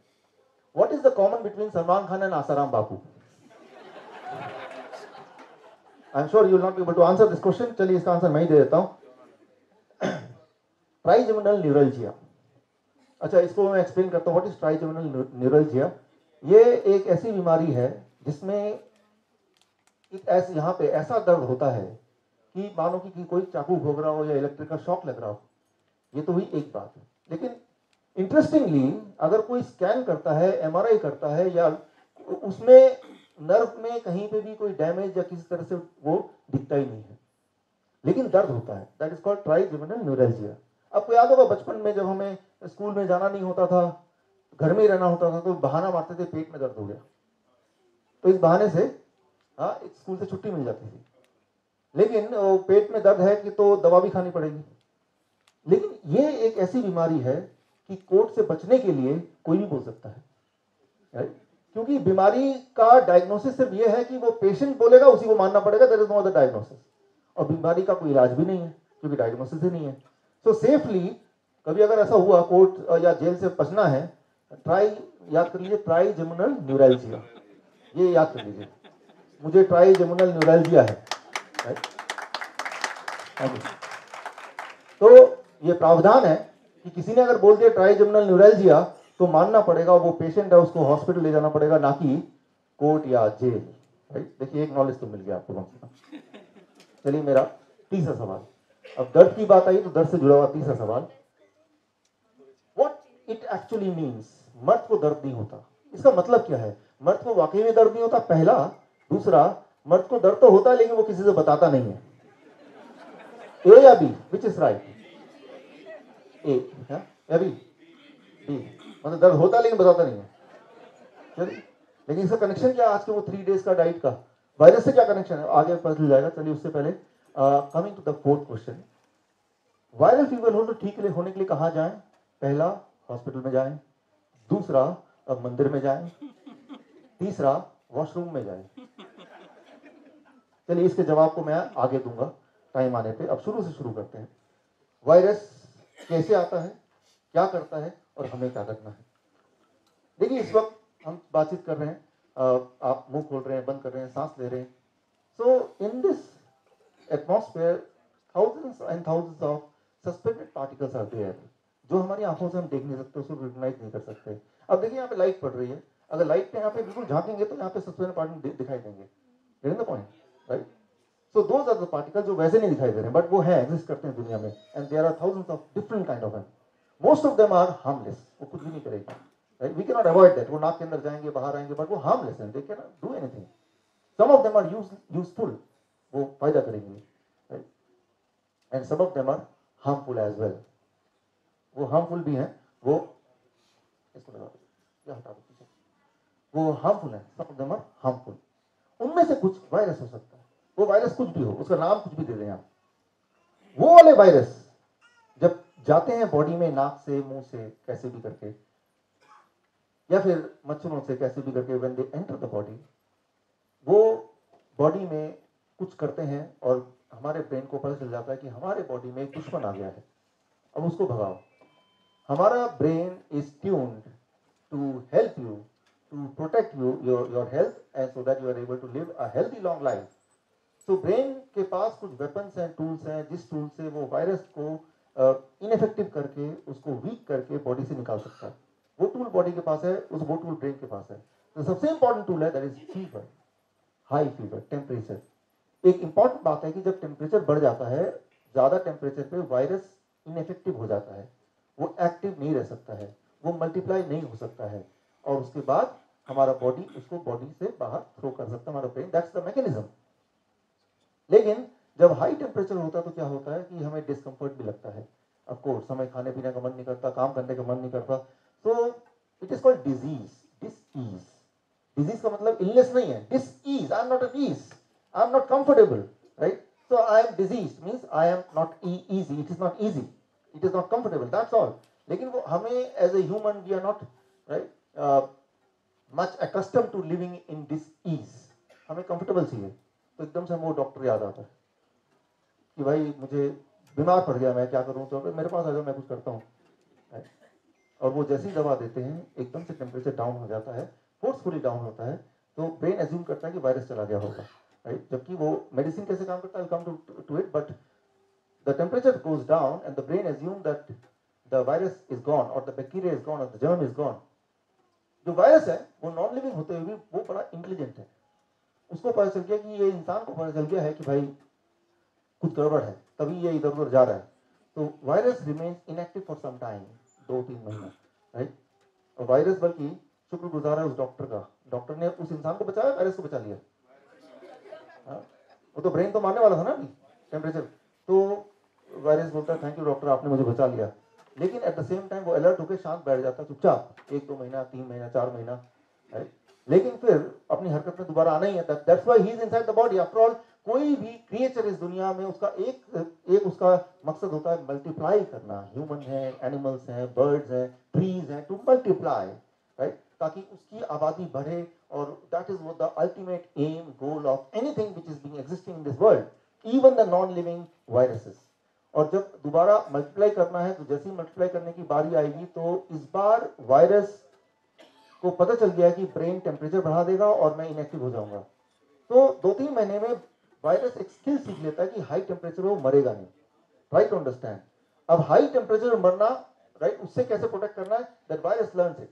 what is the common between Salman Khan and Asaram Bapu? I am sure you will not be able to answer this question. चलिए, इसका आंसर मैं ही दे देता हूं। Trigeminal neuralgia. अच्छा, इसको मैं एक्सप्लेन करता हूं, व्हाट इज ट्राइजेमिनल न्यूरल्जिया। ये एक ऐसी बीमारी है जिसमें एक ऐसे यहाँ पे ऐसा दर्द होता है कि मानो कि कोई चाकू भोग रहा हो या इलेक्ट्रिक का शॉक लग रहा हो। ये तो हुई एक बात है, लेकिन इंटरेस्टिंगली अगर कोई स्कैन करता है, एमआरआई करता है, या उसमें नर्व में कहीं पे भी कोई डैमेज या किसी तरह से वो दिखता ही नहीं है, लेकिन दर्द होता है। That is called trigeminal neuralgia. आपको याद होगा बचपन में जब हमें स्कूल में जाना नहीं होता था, घर में ही रहना होता था, तो बहाना मारते थे पेट में दर्द हो गया, तो इस बहाने से स्कूल से छुट्टी मिल जाती थी। लेकिन पेट में दर्द है कि तो दवा भी खानी पड़ेगी। लेकिन ये एक ऐसी बीमारी है कि कोर्ट से बचने के लिए कोई भी बोल सकता है, राइट? क्योंकि बीमारी का डायग्नोसिस सिर्फ ये है कि वो पेशेंट बोलेगा, उसी को मानना पड़ेगा, there is no other diagnosis. और बीमारी का कोई इलाज भी नहीं है, क्योंकि डायग्नोसिस ही नहीं है। सो सेफली कभी अगर ऐसा हुआ कोर्ट या जेल से बचना है, याद कर लीजिए, ट्राइजेमिनल न्यूरल्जिया, ये याद कर लीजिए, मुझे ट्राइजेमिनल न्यूरल्जिया है, राइट? तो ये प्रावधान है कि किसी ने अगर बोल दिया ट्राइजेमिनल न्यूरल्जिया, तो मानना पड़ेगा, वो पेशेंट है, उसको हॉस्पिटल ले जाना पड़ेगा, ना कि कोर्ट या जेल। राइट। देखिए एक नॉलेज तो मिल गया आपको कम से कम। चलिए मेरा तीसरा सवाल, अब दर्द की बात आई तो दर्द से जुड़ा हुआ तीसरा सवाल, व्हाट इट एक्चुअली मीन्स, मर्द को दर्द नहीं होता, इसका मतलब क्या है? मर्द को वाकई में दर्द नहीं होता, पहला। दूसरा, मर्द को दर्द तो होता है लेकिन वो किसी से बताता नहीं है। ए या बी, विच इज राइट? ए या बी? बी, मतलब दर्द होता है लेकिन बताता नहीं है। चलिए, लेकिन इसका कनेक्शन क्या आज के वो 3 डेज का डाइट का वायरस से क्या कनेक्शन है आगे पता चल जाएगा। चलिए उससे पहले coming to the fourth question, viral fever हो तो ठीक होने के लिए कहाँ जाएं? पहला, हॉस्पिटल में जाएं। दूसरा, मंदिर में जाएं। तीसरा, वॉशरूम में जाएं। चलिए इसके जवाब को मैं आगे दूंगा टाइम आने पे। अब शुरू से शुरू करते हैं। वायरस कैसे आता है, क्या करता है और हमें क्या करना है? देखिए इस वक्त हम बातचीत कर रहे हैं, आप मुंह खोल रहे हैं, बंद कर रहे हैं, सांस ले रहे हैं। So in this atmosphere thousands and thousands of suspended particles are there, जो हमारी आंखों से हम देख नहीं सकते, उसको रिकॉग्नाइज नहीं कर सकते। अब देखिए यहाँ पे लाइट पड़ रही है, अगर लाइट पे यहाँ पे बिल्कुल झांकेंगे तो यहाँ पे सस्पेंडेड पार्टिकल दिखाई देंगे। Getting the point, right? So those are the particle जो वैसे नहीं दिखाई दे रहे हैं बट वो है, एग्जिस्ट करते हैं दुनिया में, and there are thousands of different kind of, most of them are harmless, वो कुछ भी नहीं करेगा, right? We can not avoid that, वो नाक के अंदर जाएंगे, बाहर आएंगे, बट वो हार्मलेस हैं, they can not do anything. Some of them are useful, वो फायदा करेंगे, right? And some of them are harmful as well, वो हार्मफुल भी हैं, वो इसको लगा दो, या हटा दो पीछे, वो हार्मफुल है, सम ऑफ देम आर हार्मफुल। उनमें से कुछ वायरस हो सकता है, वो वायरस कुछ भी हो, उसका नाम कुछ भी दे दें आप। वो वाले वायरस जब जाते हैं बॉडी में, नाक से, मुंह से, कैसे भी करके, या फिर मच्छरों से कैसे भी करके, when they enter the body, वो बॉडी में कुछ करते हैं और हमारे ब्रेन को पता चल जाता है कि हमारे बॉडी में एक दुश्मन आ गया है, अब उसको भगाओ। हमारा brain is tuned to help you, to protect you, your health, and so that you are able to live a healthy long life. तो ब्रेन के पास कुछ वेपन्स हैं, टूल्स हैं, जिस टूल से वो वायरस को इनफेक्टिव करके, उसको वीक करके बॉडी से निकाल सकता है। वो टूल बॉडी के पास है, वो टूल ब्रेन के पास है। तो सबसे इंपॉर्टेंट टूल है that is fever, high fever, temperature. एक इंपॉर्टेंट बात है कि जब टेम्परेचर बढ़ जाता है, ज्यादा टेम्परेचर पे वायरस इनफेक्टिव हो जाता है, वो एक्टिव नहीं रह सकता है, वो मल्टीप्लाई नहीं हो सकता है, और उसके बाद हमारा बॉडी उसको बॉडी से बाहर थ्रो कर सकता है, हमारा ब्रेन, दैट्स द मैकेनिज्म। लेकिन जब हाई टेम्परेचर होता है तो क्या होता है कि हमें डिस्कम्फर्ट भी लगता है, ऑफ कोर्स, हमें खाने पीने का मन नहीं करता, काम करने का मन नहीं करता। So it is called disease, disease. Disease का मतलब इलनेस नहीं है, disease, I am not at ease, I am not comfortable, right? So I am disease means I am not easy, it is not easy, it is not comfortable, that's all. लेकिन वो हमें as a human we are not, right, much accustomed to living in disease, हमें कंफर्टेबल चाहिए। तो एकदम से वो डॉक्टर याद आता है कि भाई मुझे बीमार पड़ गया, मैं क्या करूं, तो मेरे पास आ जाओ, मैं कुछ करता हूँ। और वो जैसी दवा देते हैं, एकदम से टेम्परेचर डाउन हो जाता है, फोर्सफुली डाउन होता है, तो ब्रेन एज्यूम करता है कि वायरस चला गया होगा, राइट? जबकि वो मेडिसिन कैसे काम करता है, come to it, but the temperature goes down and the brain assume that the virus is gone, और द बैक्टीरिया इज गॉन, और द जर्म इज गॉन। जो वायरस है वो नॉन लिविंग होते हुए भी वो बड़ा इंटेलिजेंट है, उसको पता चल गया कि ये इंसान को पता चल गया है कि भाई कुछ गड़बड़ है, तभी ये इधर उधर जा रहा है। तो virus remains inactive for some time, 2-3 महीना, राइट? और वायरस बल्कि शुक्रगुजार है उस डॉक्टर का, डॉक्टर ने उस इंसान को बचाया, वायरस को बचा लिया। वो तो ब्रेन तो मारने वाला था ना अभी, टेम्परेचर। तो वायरस बोलता है थैंक यू डॉक्टर, आपने मुझे बचा लिया। लेकिन एट द सेम टाइम वो अलर्ट होकर शांत बैठ जाता, चुपचाप, 1-2 महीना, 3 महीना, 4 महीना, राइट? लेकिन फिर अपनी हरकत में दोबारा आना ही है, that's why he is inside the body. After all, कोई भी क्रिएचर इस दुनिया में उसका एक उसका मकसद होता है मल्टीप्लाई करना। ह्यूमन है, एनिमल्स हैं, बर्ड्स हैं, ट्रीज हैं, टू मल्टीप्लाई, राइट? ताकि उसकी आबादी बढ़े, और that is the ultimate aim, goal of anything which is being existing in this world, even the non living viruses. और जब दोबारा मल्टीप्लाई करना है, तो जैसे ही मल्टीप्लाई करने की बारी आएगी, तो इस बार वायरस को पता चल गया कि ब्रेन टेम्परेचर बढ़ा देगा और मैं इनएक्टिव हो जाऊंगा। तो 2-3 महीने में वायरस एक स्किल सीख लेता है कि हाई टेम्परेचर में वो मरेगा नहीं, राइट टू अंडरस्टैंड। अब हाई टेम्परेचर में मरना, राइट, उससे कैसे प्रोटेक्ट करना है, दैट वायरस लर्न्स इट।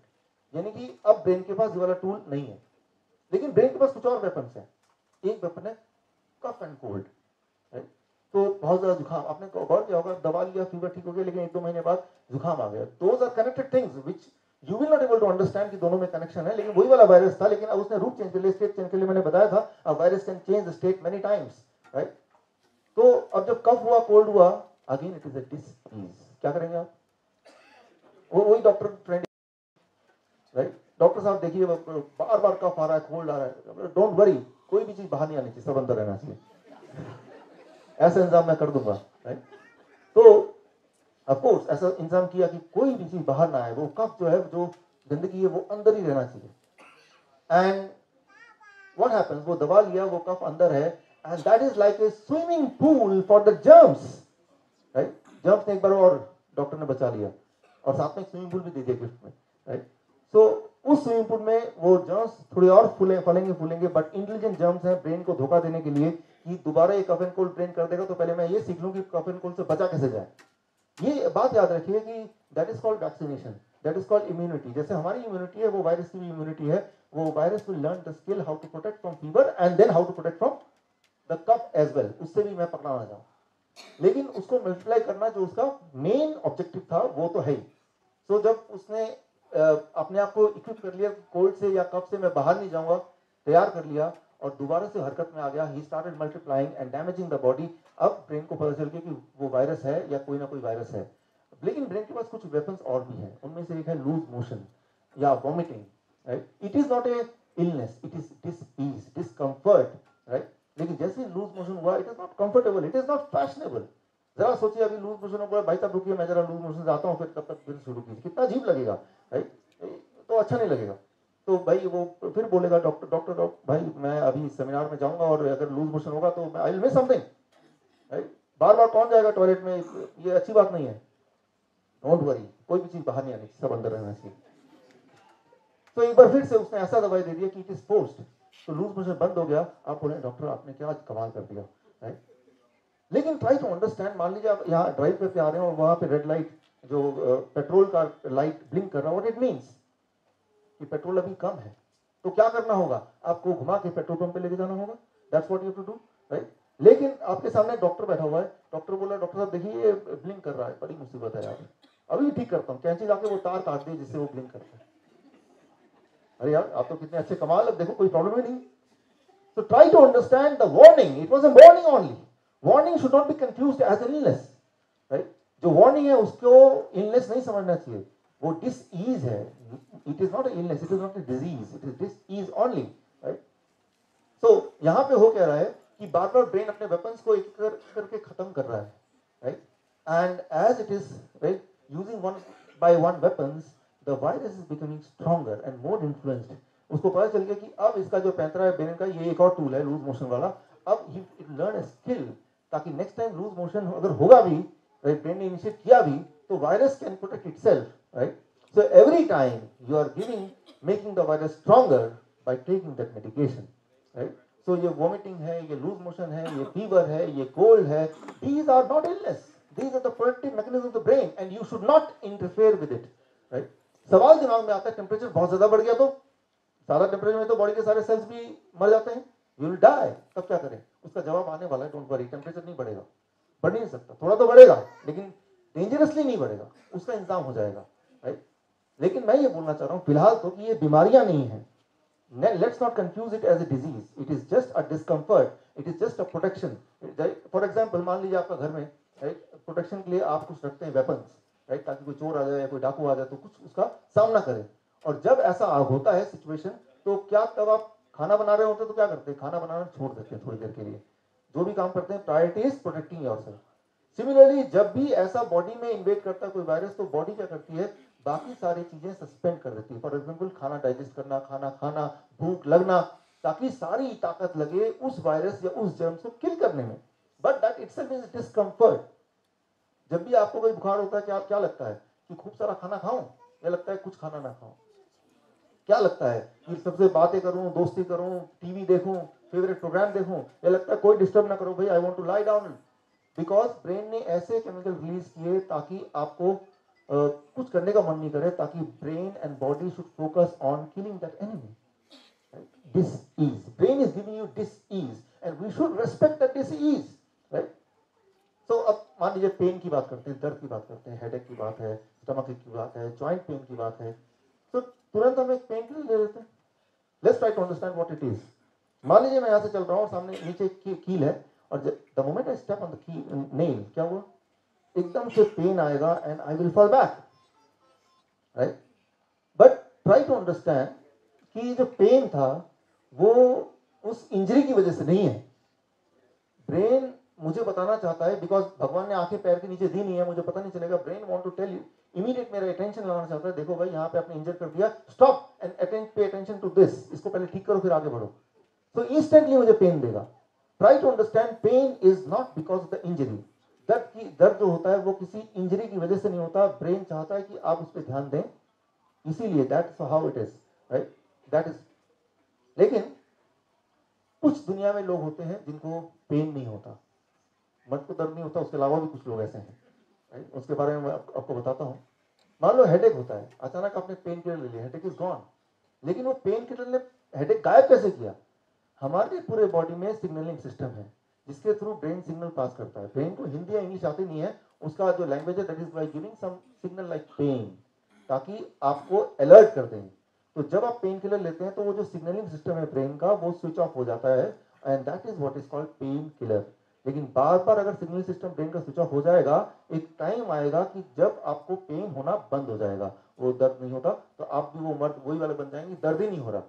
यानी कि अब ब्रेन के पास ये वाला टूल नहीं है, लेकिन ब्रेन के पास कुछ और वेपन्स हैं। एक वेपन है कफ एंड कोल्ड, राइट? तो बहुत ज़्यादा जुकाम, आपने गौर किया होगा, दवा लिया, फीवर ठीक हो गया, लेकिन 1-2 महीने बाद जुकाम आ गया। Those are connected things which you will not able to understand कि दोनों में कनेक्शन है, लेकिन वही वाला वायरस था, लेकिन अब उसने रूप चेंज कर लिया, स्टेट चेंज कर लिया। मैंने बताया था a virus can change the state many times, right? तो अब जब कफ हुआ, कोल्ड हुआ, again it is a disease. क्या करेंगे आप? वो वही डॉक्टर ट्रेंड, राइट? डॉक्टर साहब देखिए बार बार कफ आ रहा है, कोल्ड आ रहा है, डोंट वरी, कोई भी चीज बाहर नहीं आनी चाहिए, सब अंदर रहना चाहिए, ऐसा इंतजाम मैं कर दूंगा, राइट? तो ऑफकोर्स ऐसा इंतजाम किया कि कोई भी चीज बाहर ना आए, वो कफ जो है, जो गंदगी है, वो अंदर ही रहना चाहिए। एंड व्हाट हैपेंस, वो दबा लिया, वो कफ अंदर है, and that is like a swimming pool for the germs, right? Germs ने एक बार और डॉक्टर ने बचा लिया, और साथ में स्विमिंग पूल भी दे दिया गिफ्ट में, राइट? सो उस स्विमिंग पूल में वो जर्म्स थोड़ी और फूलेंगे, बट इंटेलिजेंट जर्म्स हैं ब्रेन को धोखा देने के लिए कि दोबारा ये कफ एंड कोल्ड ब्रेन कर देगा, तो पहले मैं ये सीख लूं कि कफ एंड कोल्ड से बचा कैसे जाए। ये बात याद रखिए कि that is called vaccination, that is called immunity. जैसे हमारी इम्यूनिटी है, वो वायरस की भी इम्यूनिटी है। वो virus will learn the skill how to protect from fever and then how to protect from the cough as well. उससे भी मैं पकड़ाना चाहूँ, लेकिन उसको मल्टीप्लाई करना जो उसका मेन ऑब्जेक्टिव था, वो तो है ही। तो जब उसने अपने आप को इक्विप कर लिया, कोल्ड से या कफ से मैं बाहर नहीं जाऊंगा, तैयार कर लिया, और दोबारा से हरकत में आ गया, he started multiplying and damaging the body. अब ब्रेन को पता चल गया कि वो वायरस है या कोई ना कोई वायरस है, लेकिन ब्रेन के पास कुछ वेपन्स और भी हैं। उनमें से एक है लूज मोशन या vomiting, right? It is not a illness, it is disease, discomfort, right? लेकिन जैसे लूज मोशन हुआ, it is not comfortable, it is not fashionable. जरा सोचिए, अभी लूज मोशन हुआ, भाई साहब रुकिए, मैं जरा लूज मोशन से आता हूँ, फिर तब तक फिर शुरू कीजिए, कितना अजीब लगेगा, राइट? तो अच्छा नहीं लगेगा। तो भाई वो फिर बोलेगा डॉक्टर भाई मैं अभी सेमिनार में जाऊंगा, और अगर लूज मोशन होगा तो I will miss something, right? बार बार कौन जाएगा टॉयलेट में, ये अच्छी बात नहीं है। डोंट वरी, कोई भी चीज बाहर नहीं आनी चाहिए, सब अंदर रहना चाहिए। तो एक बार फिर से उसने ऐसा दवाई दे दिया कि इट इज फोर्स्ड, तो लूज मोशन बंद हो गया। आप बोले डॉक्टर आपने क्या कमाल कर दिया, राइट? लेकिन ट्राई टू अंडरस्टैंड, मान लीजिए आप यहाँ ड्राइव पे आ रहे हैं और वहां पे रेड लाइट, जो पेट्रोल का लाइट ब्लिंक कर रहा है, व्हाट इट मींस कि पेट्रोल अभी कम है, तो क्या करना होगा? आपको घुमा के पेट्रोल पंप पे लेके जाना होगा, that's what you have to do, right? लेकिन आपके सामने डॉक्टर बैठा हुआ है, डॉक्टर बोला डॉक्टर साहब देखिए ये ब्लिंक कर रहा है, बड़ी मुसीबत है यार, अभी ठीक करता हूँ, कैंची लाके वो तार काट दी जिससे वो ब्लिंक करता है। अरे यार आप तो कितने अच्छे कमाल, अब देखो कोई प्रॉब्लम ही नहीं। So try to understand the warning. It was a warning only. Warning should not be confused as an illness, right? जो warning है उसको illness नहीं समझना चाहिए, वो disease है। It is not an illness, it is not a disease, it is disease only, right? So यहाँ पे हो क्या रहा है कि बार बार ब्रेन अपने वेपन्स को एक करके खत्म कर रहा है, right? And as it is, right, using one by one weapons, the virus is becoming stronger and more influenced. उसको पता चल गया कि अब इसका जो पैंतरा है ब्रेन का, ये एक और टूल है लूज मोशन वाला। अब ही लर्न अ स्किल, ताकि नेक्स्ट टाइम लूज मोशन अगर होगा भी, राइट, ब्रेन ने इनिशिएट किया भी, तो virus can protect itself, right? So every time you are giving, making the virus stronger by taking that medication, right? सो ये वॉमिटिंग है, ये लूज मोशन है, ये फीवर है, ये कोल्ड है, these are not illness, these are the protective mechanism of the brain and you should not interfere with it, right? सवाल दिमाग में आता है टेम्परेचर बहुत ज्यादा बढ़ गया तो, सारा टेम्परेचर में तो बॉडी के सारे सेल्स भी मर जाते हैं, यू विल डाई, तब क्या करें? उसका जवाब आने वाला है, डोंट वरी, टेम्परेचर नहीं बढ़ेगा, बढ़ नहीं सकता, थोड़ा तो बढ़ेगा लेकिन डेंजरसली नहीं बढ़ेगा, उसका इंतजाम हो जाएगा, राइट? लेकिन मैं ये बोलना चाह रहा हूँ फिलहाल तो कि ये बीमारियां नहीं है, let's not confuse it as a disease, it is just a discomfort, it is just a protection. For example, मान लीजिए आपका घर में, राइट, प्रोटेक्शन के लिए आप कुछ रखते हैं वेपन्स, राइट, ताकि कोई चोर आ जाए या कोई डाकू आ जाए तो कुछ उसका सामना करें। और जब ऐसा होता है सिचुएशन, तो क्या तब आप खाना बना रहे होते तो क्या करते हैं? खाना बनाना छोड़ देते हैं थोड़ी देर के लिए, जो भी काम करते हैं priority is protecting yourself. Similarly जब भी ऐसा बॉडी में इन्वेड करता है कोई वायरस, तो बॉडी क्या करती है? बाकी सारी चीजें सस्पेंड कर देती है। फॉर एग्जाम्पल खाना डाइजेस्ट करना, खाना खाना, भूख लगना, ताकि सारी ताकत लगे उस वायरस या उस जर्म्स को किल करने में। But that itself is discomfort. जब भी आपको कोई बुखार होता है, क्या लगता है कि खूब सारा खाना खाऊं, या लगता है कुछ खाना ना खाऊं? क्या लगता है कि सबसे बातें करूं, दोस्ती करूं, टीवी देखूं, फेवरेट प्रोग्राम देखूं, या लगता है कोई डिस्टर्ब ना करो भाई, I want to lie down? Because brain ने ऐसे केमिकल रिलीज किए ताकि आपको कुछ करने का मन नहीं करे, ताकि brain and body should focus on killing that enemy. dis-ease. Brain is giving you dis-ease and we should respect that dis-ease, right? तो अब मान लीजिए पेन की बात करते हैं, दर्द की बात करते हैं, हेडेक की बात है, स्टमक की बात है, जॉइंट पेन की बात है, तो तुरंत हम एक पेन किलर ले लेते हैं. Let's try to understand what it is. मान लीजिए मैं यहाँ से चल रहा हूँ और सामने नीचे कील है और the moment I step on the की नेल, क्या हुआ, एकदम से पेन आएगा and I will fall back, right? But try to understand कि जो पेन था वो उस इंजरी की वजह से नहीं है. ब्रेन मुझे बताना चाहता है, बिकॉज भगवान ने आंखें पैर के नीचे दी नहीं है, मुझे पता नहीं चलेगा. Brain want to tell you, immediate मेरा अटेंशन लगाना चाहता है, देखो भाई यहाँ पे आपने इंजर कर दिया, stop and pay attention to this, इसको पहले ठीक करो फिर आगे बढ़ो. तो इंस्टेंटली मुझे पेन देगा. Try to understand, pain is not because of the injury. दर्द जो होता है वो किसी इंजरी की वजह से नहीं होता. ब्रेन चाहता है कि आप उस पर ध्यान दें, इसीलिए that's how it is, right? That is. लेकिन कुछ दुनिया में लोग होते हैं जिनको पेन नहीं होता, मर्द को दर्द नहीं होता, उसके अलावा भी कुछ लोग ऐसे हैं, राइट? उसके बारे में मैं आपको बताता हूँ. मान लो हेडेक होता है, अचानक आपने पेन किलर ले लिया, हेडेक इज गॉन. लेकिन वो पेन किलर ने हेडेक गायब कैसे किया? हमारे पूरे बॉडी में सिग्नलिंग सिस्टम है जिसके थ्रू ब्रेन सिग्नल पास करता है. ब्रेन को हिंदी या इंग्लिश आती नहीं है, उसका जो लैंग्वेज है that is by giving some signal like pain, ताकि आपको अलर्ट कर दें. तो जब आप पेन किलर लेते हैं तो वो जो सिग्नलिंग सिस्टम है ब्रेन का वो स्विच ऑफ हो जाता है and that is what is called pain killer. लेकिन बार बार अगर सिग्नल सिस्टम ब्रेन का स्विच ऑफ हो जाएगा, एक टाइम आएगा कि जब आपको पेन होना बंद हो जाएगा, वो दर्द नहीं होता, तो आप भी वो मर्द वही वाले बन जाएंगे, दर्द ही नहीं हो रहा.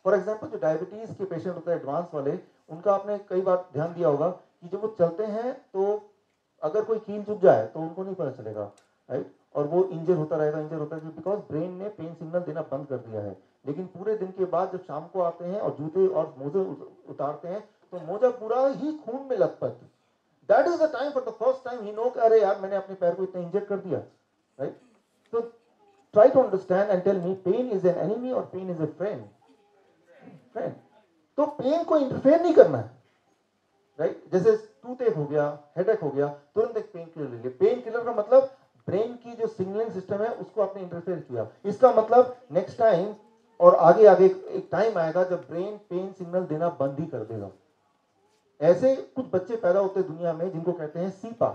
फॉर एग्जाम्पल जो डायबिटीज के पेशेंट होते हैं एडवांस वाले, उनका आपने कई बार ध्यान दिया होगा कि जब वो चलते हैं तो अगर कोई कील चुभ जाए तो उनको नहीं पता चलेगा, राइट? और वो इंजर होता रहेगा बिकॉज ब्रेन ने पेन सिग्नल देना बंद कर दिया है. लेकिन पूरे दिन के बाद जब शाम को आते हैं और जूते और मोजे उतारते हैं तो मोजा पूरा ही खून में लथपथ. That is the time, for the first time ही नो, अरे यार मैंने अपने पैर को इतना इंजर कर दिया, राइट? तो try to understand and tell me, pain is an enemy और pain is a friend? Friend. तो पेन को इंटरफेयर नहीं करना है, राइट? जैसे टूथ एक हो गया, हेडेक हो गया, तुरंत एक पेन किलर ले लिया. पेन किलर का मतलब ब्रेन की जो सिग्नलिंग सिस्टम है उसको आपने इंटरफेयर किया. इसका मतलब नेक्स्ट टाइम और आगे आगे एक टाइम आएगा जब ब्रेन पेन सिग्नल देना बंद ही कर देगा. ऐसे कुछ बच्चे पैदा होते हैं दुनिया में जिनको कहते हैं CIPA.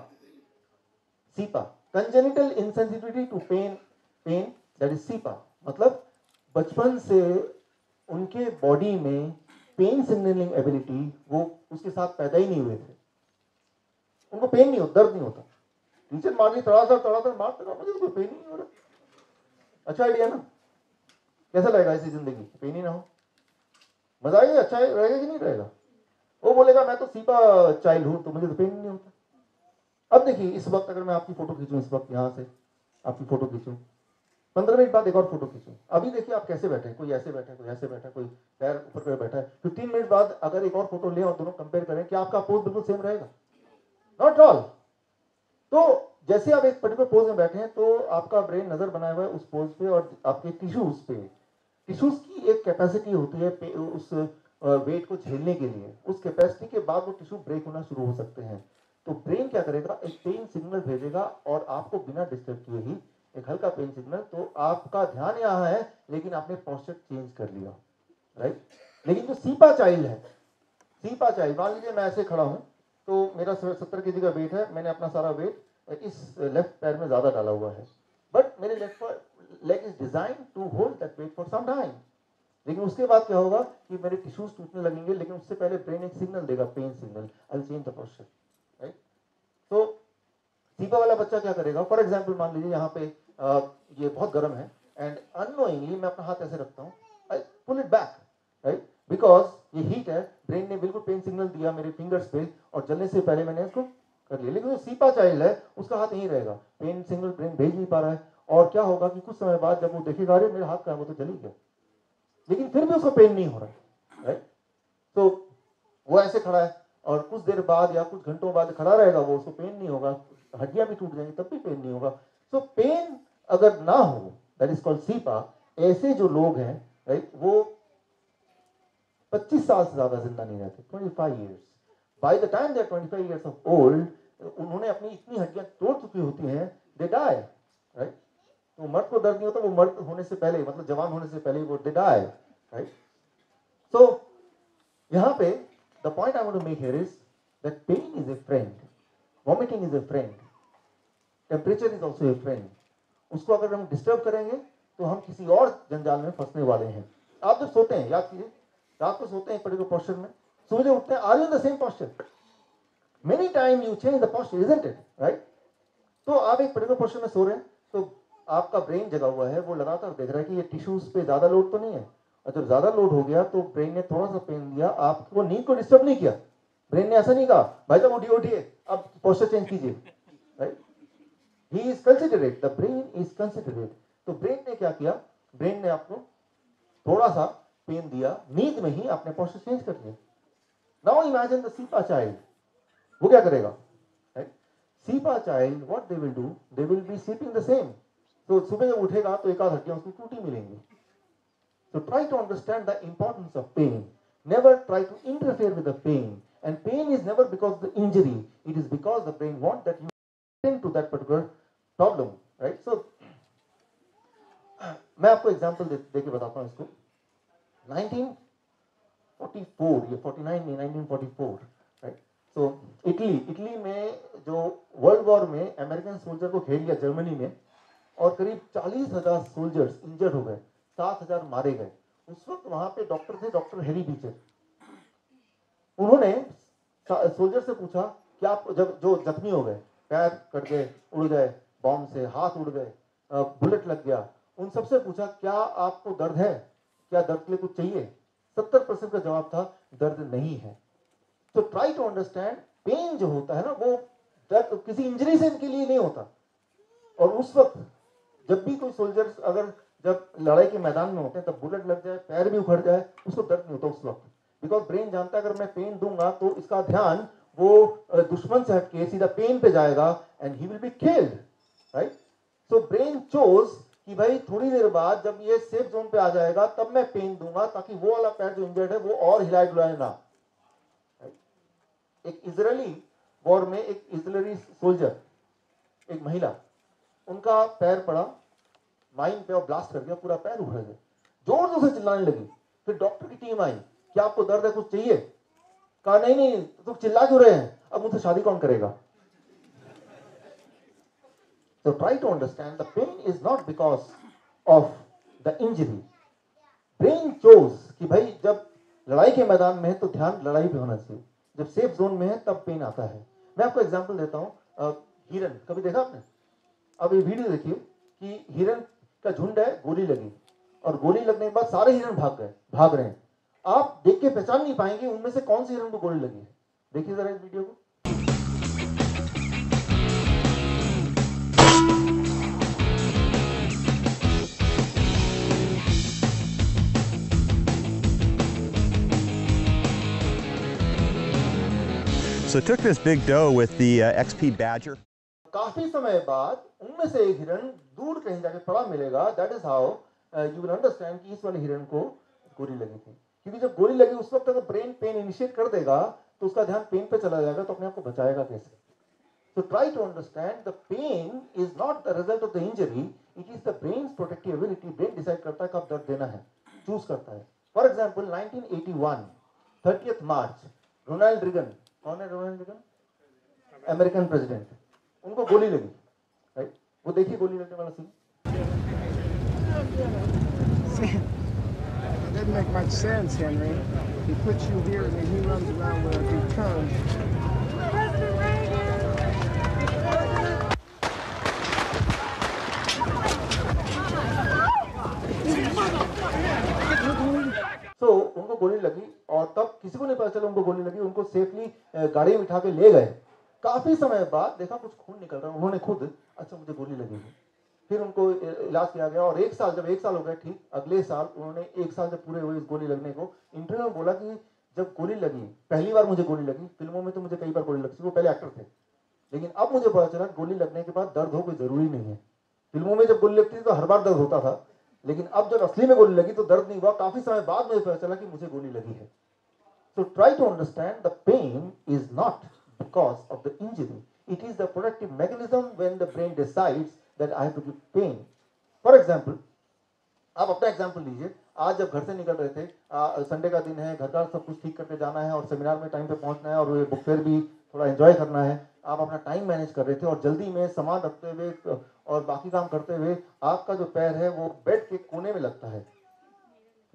CIPA, congenital insensitivity to pain, that is CIPA. मतलब बचपन से उनके बॉडी में पेन सिग्नलिंग एबिलिटी, वो उसके साथ पैदा ही नहीं हुए थे. उनको पेन नहीं होता, दर्द नहीं होता. टीचर मार ली, तड़ा मारते रहो, मुझे तो कोई पेन ही नहीं हो रहा. अच्छा आइडिया ना? कैसा लगेगा ऐसी जिंदगी, पेन ही ना हो? मजा आएगा? अच्छा रहेगा कि नहीं रहेगा? वो बोलेगा मैं तो सीपा चाइल्ड हूं तो मुझे तो पेन नहीं होता. अब देखिए, इस वक्त अगर मैं आपकी फोटो खींचूं, इस वक्त यहां से आपकी फोटो खींचूं, 15 मिनट बाद एक और फोटो खींचूं, अभी देखिए आप कैसे बैठे हैं, कोई ऐसे बैठा है, कोई ऐसे बैठा है, कोई पैर ऊपर कर बैठा है. 15 मिनट बाद अगर एक और फोटो लें और दोनों कंपेयर करें, क्या आपका पोज बिल्कुल सेम रहेगा? Not all. तो जैसे आप एक पर्टिकुलर पोज में बैठे हैं तो आपका ब्रेन नजर बनाया हुआ है उस पोज पे और आपके टिश्यूज पे. टिश्यूज की एक कैपेसिटी होती है उस वेट को झेलने के लिए. उस कैपेसिटी के बाद वो टिश्यू ब्रेक होना शुरू हो सकते हैं. तो ब्रेन क्या करेगा, एक पेन सिग्नल भेजेगा और आपको बिना डिस्टर्ब किए ही एक हल्का पेन सिग्नल. तो आपका ध्यान यहाँ है लेकिन आपने पोस्चर चेंज कर लिया, राइट? लेकिन जो सीपा चाइल्ड है, सीपा चाइल्ड, मान लीजिए मैं ऐसे खड़ा हूं तो मेरा 70 kg का वेट है, मैंने अपना सारा वेट इस लेफ्ट पैर में ज्यादा डाला हुआ है, बट मेरे left leg is design to hold that weight for some time. लेकिन उसके बाद क्या होगा कि मेरे टिश्यूज टूटने लगेंगे, लेकिन उससे पहले ब्रेन एक सिग्नल देगा, pen signal, I will change the posture, right? तो सीपा वाला बच्चा क्या करेगा, फॉर एग्जाम्पल मान लीजिए यहाँ पे ये बहुत गर्म है एंड अननोइंगली मैं अपना हाथ ऐसे रखता हूँ, I pull it back, right? Because ये हीट है, ब्रेन ने बिल्कुल पेन सिग्नल दिया मेरे फिंगर्स पे और जलने से पहले मैंने इसको कर लिया. लेकिन जो सीपा चाइल्ड है उसका हाथ यहीं रहेगा, पेन सिग्नल ब्रेन भेज नहीं पा रहा है. और क्या होगा कि कुछ समय बाद जब वो देखेगा अरे मेरे हाथ का है, वो तो जल ही गया, लेकिन फिर भी उसको पेन नहीं हो रहा है, राइट? तो वो ऐसे खड़ा है और कुछ देर बाद या कुछ घंटों बाद खड़ा रहेगा, वो उसको पेन नहीं होगा, हड्डियां भी टूट जाएंगी तब भी पेन नहीं होगा. सो पेन अगर ना हो, दैट इज कॉल्ड सीपा. ऐसे जो लोग हैं, राइट, वो 25 साल से ज्यादा जिंदा नहीं रहते, 25 years. By the time they are 25 years of old, उन्होंने अपनी इतनी हड्डियां तोड़ चुकी होती हैं, दे डाई, राइट? तो मर्द को दर्द नहीं होता, वो मर्द होने से पहले, मतलब जवान होने से पहले वो दे डाई, राइट? So यहाँ पे the point I want to make here is that pain is a friend, vomiting is a friend, temperature is also a friend. उसको अगर हम डिस्टर्ब करेंगे तो हम किसी और जंजाल में फंसने वाले हैं. आप जब सोते हैं, याद कीजिए, रात को सोते हैं एक पर्टिकुलर पोस्चर में, सुबह उठते हैं, are you in the same posture? Many time you change the posture, isn't it, right? तो आप एक पर्टिकुलर पोस्चर में सो रहे हैं, तो आपका ब्रेन जगा हुआ है, वो लगातार देख रहा है कि ये टिश्यूज पे ज्यादा लोड तो नहीं है, और जब ज्यादा लोड हो गया तो ब्रेन ने थोड़ा सा पेन दिया, आपको नींद को डिस्टर्ब नहीं किया. ब्रेन ने ऐसा नहीं कहा भाई साहब उठिए उठिए अब पोस्चर चेंज कीजिए, right? He is considerate, the brain is considerate. तो ब्रेन ने क्या किया? ब्रेन ने आपको थोड़ा सा पेन दिया, नींद में ही आपने पोस्चर चेंज कर दिया. Now imagine the cepa child, वो क्या करेगा? Right? Cepa child what they will do, they will be sleeping the same. तो सुबह जब उठेगा तो एक आध हड्डियां उसको टूटी मिलेंगी. So try to understand the importance of pain. Never try to interfere with the pain. And pain is never because of the injury. It is because the brain wants that you attend to that particular problem. Right? So, मैं आपको एग्जाम्पल देके बताता हूँ इसको. 1944 या 49 में 1944, राइट? सो इटली में जो वर्ल्ड वॉर में अमेरिकन सोल्जर को घेर लिया जर्मनी में, और करीब 40,000 सोल्जर्स इंजर्ड हो गए, 7,000 मारे गए. उस वक्त वहां पे डॉक्टर थे, डॉक्टर हेरी बीचर. उन्होंने सोल्जर से पूछा कि आप जब जो जख्मी हो गए, पैर कट गए, उड़ गए बॉम्ब से, हाथ उड़ गए, बुलेट लग गया, उन सबसे पूछा क्या आपको दर्द है, क्या दर्द के लिए कुछ चाहिए? 70% का जवाब था दर्द नहीं है. तो ट्राई टू अंडरस्टैंड, पेन जो होता है ना, वो दर्द किसी इंजरी से इनके लिए नहीं होता. और उस वक्त जब भी कोई सोल्जर्स अगर जब लड़ाई के मैदान में होते हैं तब बुलेट लग जाए, पैर भी उखड़ जाए, उसको दर्द नहीं होता उस वक्त, बिकॉज ब्रेन जानता है अगर मैं पेन दूंगा तो इसका ध्यान वो दुश्मन से हटके सीधा पेन पे जाएगा and he will be killed, right? So brain chose कि भाई थोड़ी देर बाद जब ये सेफ जोन पे आ जाएगा तब मैं पेन दूंगा, ताकि वो वाला पैर जो इंजर्ड है वो और हिलाए डुलाए ना. एक इजरायली वॉर में एक इजरायली सोल्जर, एक महिला, उनका पैर पड़ा माइन पे और ब्लास्ट कर दिया, पूरा पैर उखड़ गया, जोर जोर से चिल्लाने लगी. फिर डॉक्टर की टीम आई, क्या आपको दर्द है, कुछ चाहिए? कहा नहीं नहीं, तुम चिल्ला क्यों रहे हैं, अब मुझसे शादी कौन करेगा? So try to understand the pain is not because of the injury. Brain chose कि भाई जब लड़ाई के मैदान में है तो ध्यान लड़ाई पे होना चाहिए, जब सेफ जोन में है तब पेन आता है. मैं आपको एग्जांपल देता हूँ. हिरन कभी देखा आपने? अब ये वीडियो देखिए कि हिरन का झुंड है, गोली लगी, और गोली लगने के बाद सारे हिरन भाग रहे हैं. आप देख के पहचान नहीं पाएंगे उनमें से कौन सी हिरन को गोली लगी है. देखिए जरा इस वीडियो को. So it took this big doe with the XP Badger. काफी समय बाद उनमें से एक हिरन दूर कहीं जाके पड़ा मिलेगा. That is how you will understand कि इस वाले हिरन को गोली लगी थी. क्योंकि जब गोली लगी उस वक्त अगर ब्रेन पेन इनिशिएट कर देगा तो उसका ध्यान पेन पे चला जाएगा, तो अपने आप को बचाएगा कैसे? So try to understand the pain is not the result of the injury, it is the brain's protective ability. Brain decide करता है कब दर्द देना है, चूज करता है. For example, 1981, 30th March, Ronald Reagan, कौन है रोनाल्ड रीगन? American president. उनको गोली लगी, राइट? वो देखिए गोली लगने वाला scene. It doesn't make much sense, Henry. He puts you here and then he runs around with a big gun. So, उनको गोली लगी और तब किसी को नहीं पता चला उनको गोली लगी. उनको सेफली गाड़ी में उठा के ले गए. काफी समय बाद देखा कुछ खून निकल रहा है, उन्होंने खुद अच्छा मुझे गोली लगी है. फिर उनको इलाज किया गया और जब एक साल हो गया ठीक, अगले साल उन्होंने एक साल जब पूरे हुए इस गोली लगने को, इंटरव्यू में बोला कि जब गोली लगी, पहली बार मुझे गोली लगी, फिल्मों में तो मुझे कई बार गोली लगती, वो पहले एक्टर थे, लेकिन अब मुझे पता चला गोली लगने के बाद दर्द हो कोई जरूरी नहीं है. फिल्मों में जब गोली लगती थी तो हर बार दर्द होता था, लेकिन अब जब असली में गोली लगी तो दर्द नहीं हुआ. काफी समय बाद मुझे पता चला कि मुझे गोली लगी है. So try to understand the pain is not because of the injury. It is the protective mechanism when the brain decides that I have to give pain. For example, आप अपना एग्जाम्पल लीजिए, आज जब घर से निकल रहे थे, संडे का दिन है, घर का सब कुछ ठीक करके जाना है और सेमिनार में टाइम पे पहुंचना है और बुक फेयर भी थोड़ा एंजॉय करना है, आप अपना टाइम मैनेज कर रहे थे और जल्दी में सामान रखते हुए और बाकी काम करते हुए आपका जो पैर है वो बेड के कोने में लगता है,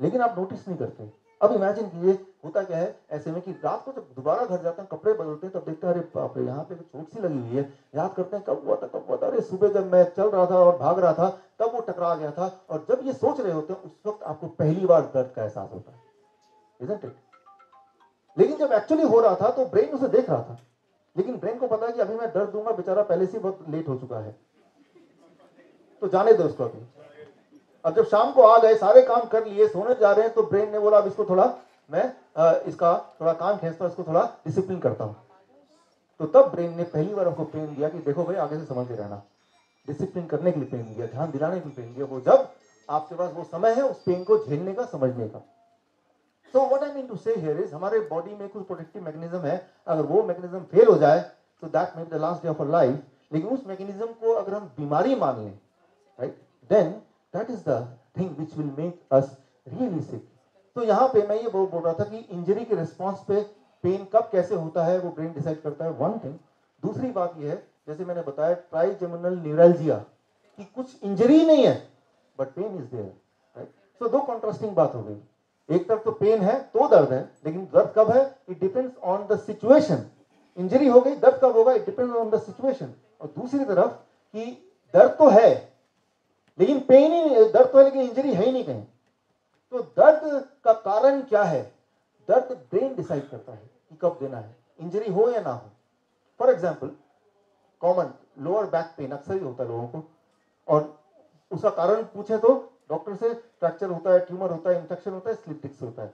लेकिन आप नोटिस नहीं करते। अब इमेजिन कीजिए होता क्या है ऐसे में कि रात को जब दोबारा घर जाते हैं, कपड़े बदलते हैं, तब देखते हैं अरे बाप रे यहाँ पे चोट सी लगी हुई है, याद करते हैं कब हुआ था, अरे सुबह जब मैं चल रहा था और भाग रहा था तब वो टकरा गया था, और जब ये सोच रहे होते हैं उस वक्त आपको पहली बार दर्द का एहसास होता है, isn't it? लेकिन जब एक्चुअली हो रहा था तो ब्रेन उसे देख रहा था, लेकिन ब्रेन को पता है कि अभी मैं दर्द दूंगा, बेचारा पहले से बहुत लेट हो चुका है, तो जाने दो उसको अभी। अब जब शाम को आ गए, सारे काम कर लिए, सोने जा रहे हैं, तो ब्रेन ने बोला अब इसको थोड़ा मैं इसका थोड़ा काम खींचता हूं, इसको थोड़ा डिसिप्लिन करता हूं। तो तब ब्रेन ने पहली बार आपको पेन दिया कि देखो भाई आगे से समझते रहना, डिसिप्लिन करने के लिए पेन दिया, ध्यान दिलाने के लिए पेन दिया, वो जब आपके पास वो समय है उस पेन को झेलने का, समझने का। So what I mean to say here is, हमारे बॉडी में कुछ प्रोटेक्टिव मैकेनिज्म है, अगर वो मैकेनिज्म फेल हो जाए तो that may be the last day of our life, लेकिन उस मैकेनिज्म को अगर हम बीमारी मान लें, right, then that is the thing which will make us really sick. तो यहाँ पे मैं ये बोल रहा था कि इंजरी के रिस्पॉन्स पे पेन कब कैसे होता है वो ब्रेन डिसाइड करता है, वन थिंग। दूसरी बात ये है, जैसे मैंने बताया ट्राइजेमिनल न्यूरल्जिया, कि कुछ इंजरी नहीं है but pain is there, right. So दो कॉन्ट्रास्टिंग बात हो गई, एक तरफ तो पेन है तो दर्द है, लेकिन दर्द कब है, it depends on the situation. Injury हो गई, दर्द कब होगा, it depends on the situation. और दूसरी तरफ कि दर्द तो है लेकिन पेन ही, दर्द तो है लेकिन इंजरी है ही नहीं कहीं, तो दर्द का कारण क्या है, दर्द ब्रेन डिसाइड करता है कि कब देना है, इंजरी हो या ना हो। For example common lower back pain अक्सर ही होता है लोगों को, और उसका कारण पूछे तो डॉक्टर से फ्रैक्चर होता है, ट्यूमर होता है, इंफेक्शन होता है, स्लिप डिस्क होता है।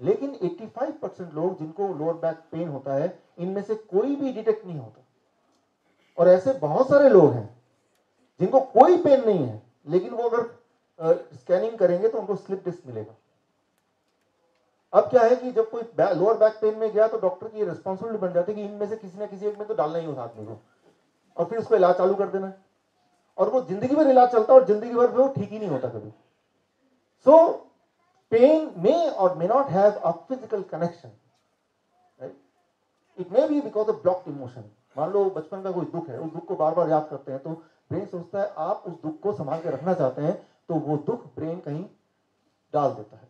लेकिन 85% लोग जिनको लोअर बैक पेन होता है, इनमें से कोई भी डिटेक्ट नहीं होता, और ऐसे बहुत सारे लोग हैं जिनको कोई पेन नहीं है, लेकिन वो अगर स्कैनिंग करेंगे तो उनको स्लिप डिस्क मिलेगा। अब क्या है कि जब कोई लोअर बैक पेन में गया तो डॉक्टर की रिस्पॉन्सिबिलिटी बन जाती है कि इनमें से किसी ना किसी एक में तो डालना ही उस आदमी को, और फिर उसको इलाज चालू कर देना है, और वो जिंदगी भर इलाज चलता है और जिंदगी भर वो ठीक ही नहीं होता कभी। सो पेन मे और may not have a physical connection, right, it may be because of blocked emotion. मान लो बचपन का कोई दुख है, उस दुख को बार बार याद करते हैं तो ब्रेन सोचता है आप उस दुख को संभाल के रखना चाहते हैं, तो वो दुख ब्रेन कहीं डाल देता है,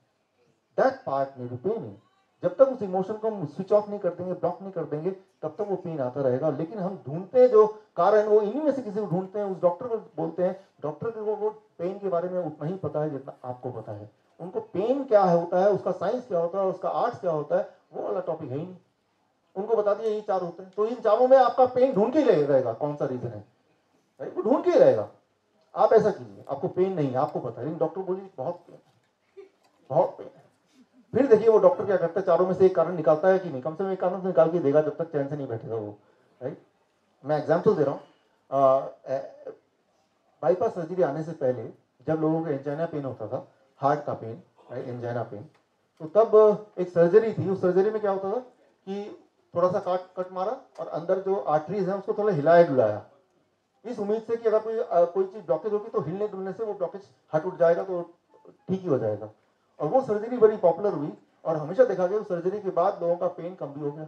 दैट पार्ट में भी पेन है। जब तक उस इमोशन को हम स्विच ऑफ नहीं कर देंगे, ब्लॉक नहीं कर देंगे, तब तक वो पेन आता रहेगा। लेकिन हम ढूंढते हैं जो कारण, वो इन्हीं में से किसी को ढूंढते हैं, उस डॉक्टर को बोलते हैं, डॉक्टर को वो पेन के बारे में उतना ही पता है जितना आपको पता है। उनको पेन क्या होता है, उसका साइंस क्या होता है, उसका आर्ट्स क्या होता है, वो वाला टॉपिक है ही नहीं। उनको बता दिया यही चार होते हैं, तो इन चारों में आपका पेन ढूंढ के ही रहेगा कौन सा रीजन है, राइट, वो ढूंढ के ही रहेगा। आप ऐसा कीजिए, आपको पेन नहीं है, आपको पता है, लेकिन डॉक्टर बोलिए बहुत पेन, बहुत पेन है। फिर देखिए वो डॉक्टर क्या करता है, चारों में से एक कारण निकालता है कि नहीं, कम से कम एक कारण तो निकाल के देगा, जब तक चैन से नहीं बैठेगा वो, राइट। मैं एग्जाम्पल दे रहा हूँ, बाईपास सर्जरी आने से पहले जब लोगों को एंजाइना पेन होता था, हार्ट का पेन, राइट, एंजाइना पेन, तो तब एक सर्जरी थी, उस सर्जरी में क्या होता था कि थोड़ा सा कट मारा और अंदर जो आर्टरीज है उसको थोड़ा हिलाया डुलाया, इस उम्मीद से कि अगर कोई चीज ब्लॉकेज होगी तो हिलने डुलने से वो ब्लॉकेज हट उठ जाएगा, तो ठीक ही हो जाएगा। और वो सर्जरी बड़ी पॉपुलर हुई, और हमेशा देखा गया उस सर्जरी के बाद लोगों का पेन कम भी हो गया।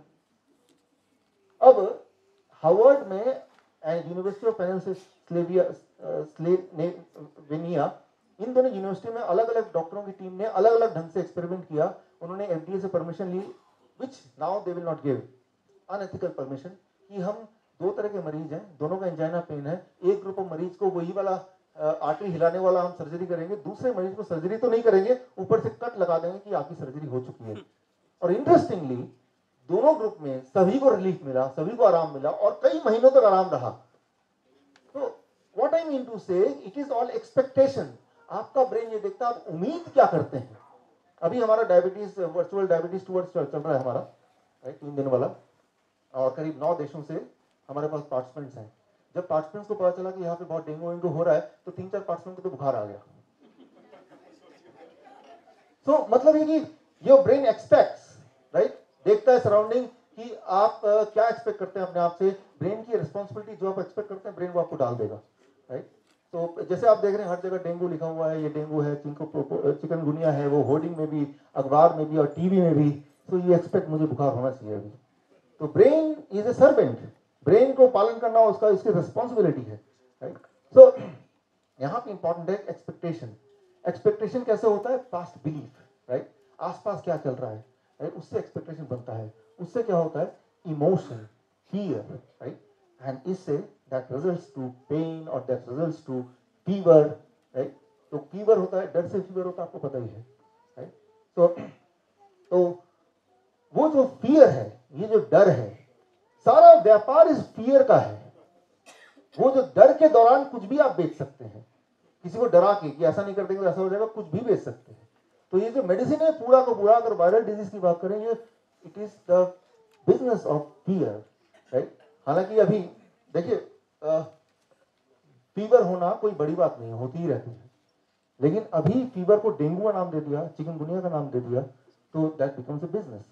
अब हार्वर्ड में एंड यूनिवर्सिटी ऑफ पेनिनसुला इन दोनों यूनिवर्सिटी में अलग अलग डॉक्टरों की टीम ने अलग अलग ढंग से एक्सपेरिमेंट किया। उन्होंने FDA से परमिशन ली, which now they will not give, unethical permission, कि हम दो तरह के मरीज हैं, दोनों का एंजाइना पेन है, एक ग्रुप ऑफ मरीज को वही वाला आर्टरी हिलाने वाला हम सर्जरी करेंगे, दूसरे मरीज को सर्जरी तो नहीं करेंगे, ऊपर से कट लगा देंगे कि आपकी सर्जरी हो चुकी है। और इंटरेस्टिंगली दोनों ग्रुप में सभी को रिलीफ मिला, सभी को आराम मिला, और कई महीनों तक आराम रहा। तो व्हाट आई मीन टू से, इट इज ऑल एक्सपेक्टेशन। आपका ब्रेन ये देखता है आप उम्मीद क्या करते हैं। अभी हमारा डायबिटीज, वर्चुअल डायबिटीज टूवर्ड्स चल रहा है हमारा, राइट, 3 दिन वाला, और करीब 9 देशों से हमारे पास पार्टिसिपेंट्स हैं। जब पार्टिसिपेंट्स को पता चला कि यहाँ पे बहुत डेंगू हो रहा है, तो 3-4 पार्टिसिपेंट को तो बुखार आ गया। तो मतलब ये कि योर ब्रेन एक्सपेक्ट्स, राइट, देखता है सराउंडिंग कि आप क्या एक्सपेक्ट करते हैं अपने आप से। ब्रेन की रिस्पॉन्सिबिलिटी, जो आप एक्सपेक्ट करते हैं ब्रेन वो आपको डाल देगा, राइट। तो जैसे आप देख रहे हैं हर जगह डेंगू लिखा हुआ है, ये डेंगू है, चिकनगुनिया है, वो होर्डिंग में भी, अखबार में भी और टीवी में भी, तो ये एक्सपेक्ट मुझे बुखार होना चाहिए अभी। तो brain is a servant, brain को पालन करना उसका इसकी रिस्पॉन्सिबिलिटी है, राइट। सो यहाँ पे इंपॉर्टेंट है एक्सपेक्टेशन। एक्सपेक्टेशन कैसे होता है? Past belief, right. आसपास क्या चल रहा है, राइट, उससे एक्सपेक्टेशन बनता है। उससे क्या होता है? इमोशन, फियर, राइट, एंड इससे दैट रिजल्ट्स टू पेन और that results to fever, right. तो फीवर होता है, डर से फीवर होता है, आपको पता ही है, राइट। तो वो जो फियर है, ये जो डर है, सारा व्यापार इस फियर का है। वो जो डर के दौरान कुछ भी आप बेच सकते हैं, किसी को डरा के कि ऐसा नहीं कर देंगे तो ऐसा हो जाएगा, कुछ भी बेच सकते हैं। तो ये जो मेडिसिन है पूरा का पूरा, अगर वायरल डिजीज की बात करें, ये it is the business of fear, right. हालांकि अभी देखिए फीवर होना कोई बड़ी बात नहीं, होती ही रहती है, लेकिन अभी फीवर को डेंगू का नाम दे दिया, चिकनगुनिया का नाम दे दिया, तो दैट बिकम्स अ बिजनेस।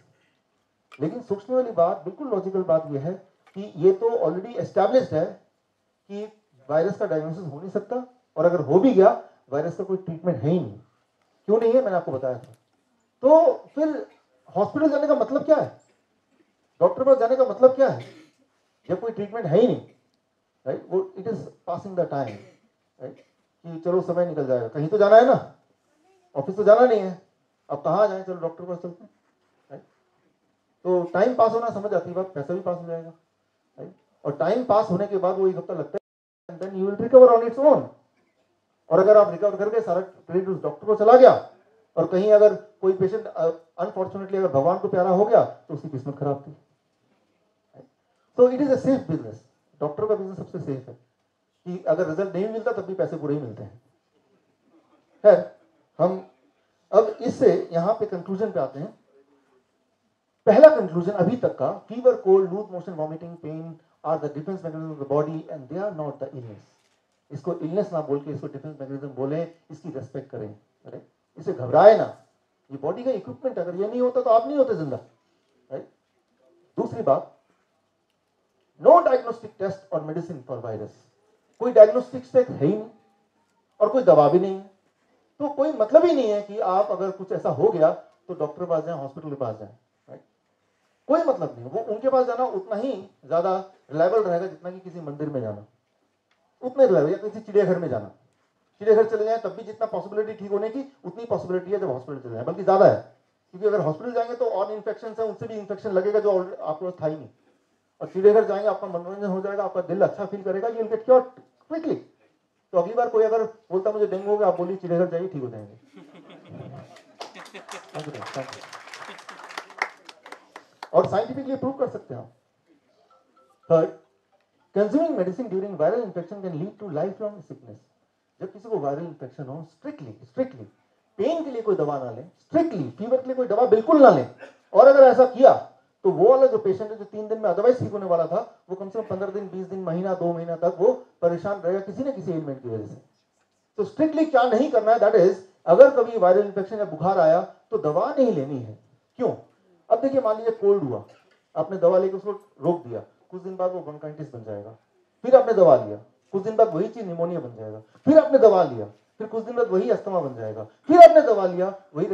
लेकिन सोचने वाली बात, बिल्कुल लॉजिकल बात यह है कि ये तो ऑलरेडी एस्टैब्लिश्ड है कि वायरस का डायग्नोसिस हो नहीं सकता, और अगर हो भी गया वायरस का कोई ट्रीटमेंट है ही नहीं। क्यों नहीं है, मैंने आपको बताया था। तो फिर हॉस्पिटल जाने का मतलब क्या है, डॉक्टर पास जाने का मतलब क्या है, जब कोई ट्रीटमेंट है ही नहीं, राइट। वो it is passing the time, right, कि चलो समय निकल जाएगा, कहीं तो जाना है ना, ऑफिस तो जाना नहीं है, अब कहाँ जाए, चलो डॉक्टर पास चलते हैं, राइट। तो टाइम पास होना समझ आती है बात, पैसा भी पास हो जाएगा, राइट। और टाइम पास होने के बाद वो एक हफ्ता लगता है, then you will recover on its own. और अगर आप रिकवर करके सारा क्रेडिट उस डॉक्टर को चला गया, और कहीं अगर कोई पेशेंट अनफॉर्चुनेटली अगर भगवान को प्यारा हो गया तो उसकी किस्मत खराब थी। तो it is a safe business, doctor का बिजनेस सबसे सेफ है कि अगर रिजल्ट नहीं मिलता तब भी पैसे पूरे ही मिलते हैं। खैर, हम अब इससे यहां पे कंक्लूजन पे आते हैं। पहला कंक्लूजन अभी तक का, fever, cold, loose motion, vomiting, pain are the defense mechanism of the body and they are not the illness. इसको इलनेस ना बोल के इसको डिफेंस मैकेनिज्म बोले, इसकी रेस्पेक्ट करें, राइट। इसे घबराए ना, ये बॉडी का इक्विपमेंट, अगर ये नहीं होता तो आप नहीं होते जिंदा, राइट। दूसरी बात, नो डायग्नोस्टिक टेस्ट और मेडिसिन फॉर वायरस। कोई डायग्नोस्टिक टेस्ट है ही नहीं और कोई दवा भी नहीं है, तो कोई मतलब ही नहीं है कि आप अगर कुछ ऐसा हो गया तो डॉक्टर के पास जाएं, हॉस्पिटल के पास जाएं, राइट। कोई मतलब नहीं। वो उनके पास जाना उतना ही ज्यादा रिलायबल रहेगा जितना कि किसी मंदिर में जाना, उतना ही रिलायबल, या किसी चिड़ियाघर में जाना। चिड़ियाघर चले जाएं तब भी जितना पॉसिबिलिटी ठीक होने की उतनी पॉसिबिलिटी है जब हॉस्पिटल चले जाएं, बल्कि ज्यादा है, क्योंकि अगर हॉस्पिटल जाएंगे तो और इन्फेक्शन है, उनसे भी इन्फेक्शन लगेगा जो आपको था ही नहीं। और चिड़ियाघर जाएंगे, आपका मनोरंजन हो जाएगा, आपका दिल अच्छा फील करेगा, you will get cure quickly. तो अगली बार कोई अगर बोलता मुझे डेंगू हो गया, आप बोलिए चिड़ियाघर जाइए, ठीक हो जाएंगे। और साइंटिफिकली प्रूव कर सकते हैं आप। Third, consuming medicine during viral infection can lead to life long sickness. जब किसी को वायरल इंफेक्शन हो, स्ट्रिक्टली पेन के लिए कोई दवा ना लें, स्ट्रिक्टली फीवर के लिए कोई दवा बिल्कुल ना लें। और अगर ऐसा किया तो वो वाला जो पेशेंट है जो 3 दिन में अदरवाइज ठीक होने वाला था, वो कम से कम 15 दिन, 20 दिन, महीना, 2 महीना तक वो परेशान रहेगा किसी न किसी एलिमेंट की वजह से। तो स्ट्रिक्टली क्या नहीं करना है, दैट इज, अगर कभी वायरल इंफेक्शन या बुखार आया तो दवा नहीं लेनी है। क्यों? अब देखिए, मान लीजिए कोल्ड हुआ, आपने दवा लेकर उसको रोक दिया, कुछ दिन बाद वो ब्रोंकाइटिस बन जाएगा, फिर आपने दवा लिया, कुछ दिन बाद वही चीज निमोनिया बन जाएगा, फिर आपने दवा लिया, फिर कुछ दिन बाद वही अस्थमा बन जाएगा, फिर आपने दवा लिया, वही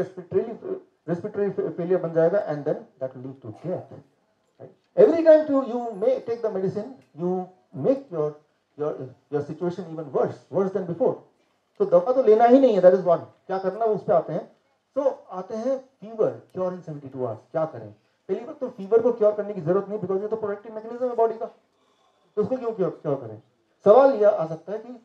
रेस्पिरेटरी फेलियर बन जाएगा, and then that will lead to death. Every time you may take the medicine, you make your situation even worse than before. तो दवा तो लेना ही नहीं है, that is one. क्या करना है उस पे आते हैं। तो आते हैं फीवर, क्योर इन 72 आवर्स। क्या करें? पहली बात तो फीवर को क्योर करने की जरूरत नहीं, बिकॉज ये तो प्रोटेक्टिव मैकेनिज्म है बॉडी का, तो उसको क्यों क्योर करें। सवाल यह आ सकता है कि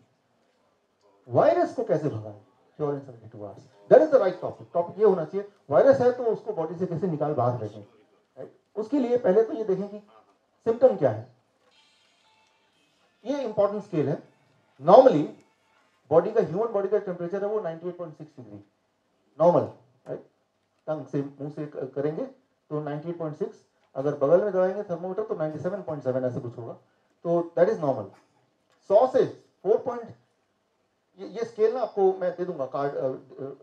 वायरस को कैसे भगाएं, cure in 72 hours. That is the right topic. Topic ये होना चाहिए, वायरस है तो उसको बॉडी से कैसे निकाल बाहर रखें। उसके लिए पहले तो ये देखें कि सिम्टम क्या है। ये इंपॉर्टेंट स्केल है। नॉर्मली बॉडी का, ह्यूमन बॉडी का टेम्परेचर है वो 98.6 डिग्री नॉर्मल, राइट। टंग से, मुंह से करेंगे तो 98.6, अगर बगल में दबाएंगे थर्मोमीटर तो 97.7 ऐसे कुछ होगा, तो दैट इज नॉर्मल। 100 से 4 ये स्केल ना आपको मैं दे दूंगा, कार्ड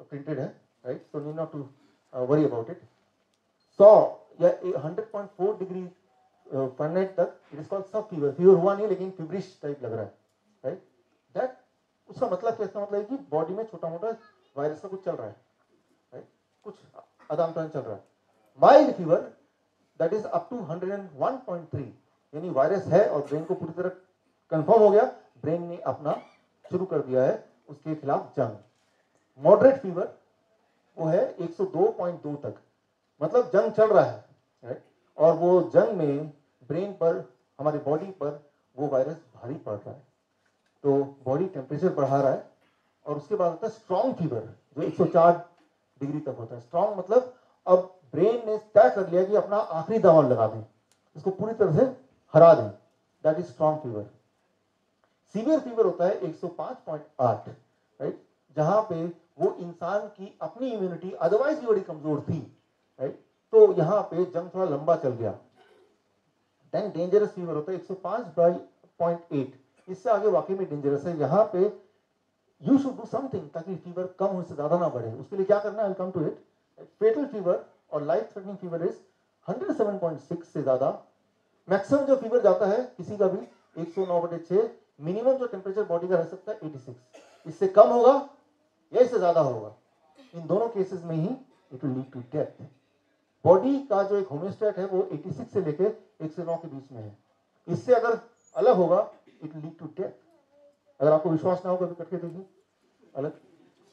प्रिंटेड है, right, so need not to worry about it. 100 या 100.4 डिग्री फ़ारेनहाइट तक it is called sub fever. Fever हुआ नहीं लेकिन फीवरिश टाइप लग रहा है, राइट। दैट उसका मतलब क्या? इसका मतलब है कि बॉडी में छोटा मोटा वायरस का कुछ चल रहा है, राइट? कुछ आदान प्रदान चल रहा है। Mild fever that is up to 101.3, यानी वायरस है और ब्रेन को पूरी तरह कंफर्म हो गया, ब्रेन ने अपना शुरू कर दिया है उसके खिलाफ जंग। मॉडरेट फीवर वो है 102.2 तक, मतलब जंग चल रहा है, राइट? और वो जंग में ब्रेन पर, हमारी बॉडी पर वो वायरस भारी पड़ रहा है, तो बॉडी टेम्परेचर बढ़ा रहा है। और उसके बाद होता है स्ट्रॉन्ग फीवर, जो 104 डिग्री तक होता है। स्ट्रॉन्ग मतलब अब ब्रेन ने तय कर लिया कि अपना आखिरी दांव लगा दें, इसको पूरी तरह से हरा दें, that is strong fever. Severe fever होता है 105.8, राइट? जहां पे वो इंसान की अपनी इम्यूनिटी अदरवाइज भी बड़ी कमजोर थी, राइट? तो यहां पे जंग थोड़ा लंबा चल गया। देन डेंजरस फीवर होता है 105.8, इससे आगे वाकई में डेंजरस है। यहाँ पे यू शुड डू समथिंग ताकि फीवर कम हो, इससे ज्यादा ना बढ़े। उसके लिए क्या करना है, I come to it. Fatal fever और लाइफ थ्रेटनिंग फीवर इज 107.6 से ज्यादा। मैक्सिमम जो फीवर जाता है किसी का भी 109/6, मिनिमम जो टेम्परेचर बॉडी का रह सकता है 86। इससे कम होगा या इससे ज्यादा होगा, इन दोनों केसेस में ही it will lead to death. Body का जो एक होम्योस्टेट है वो 86 से लेकर 109 के बीच में है, इससे अगर अलग होगा it will lead to death. अगर आपको विश्वास ना हो कभी करके देखिए अलग,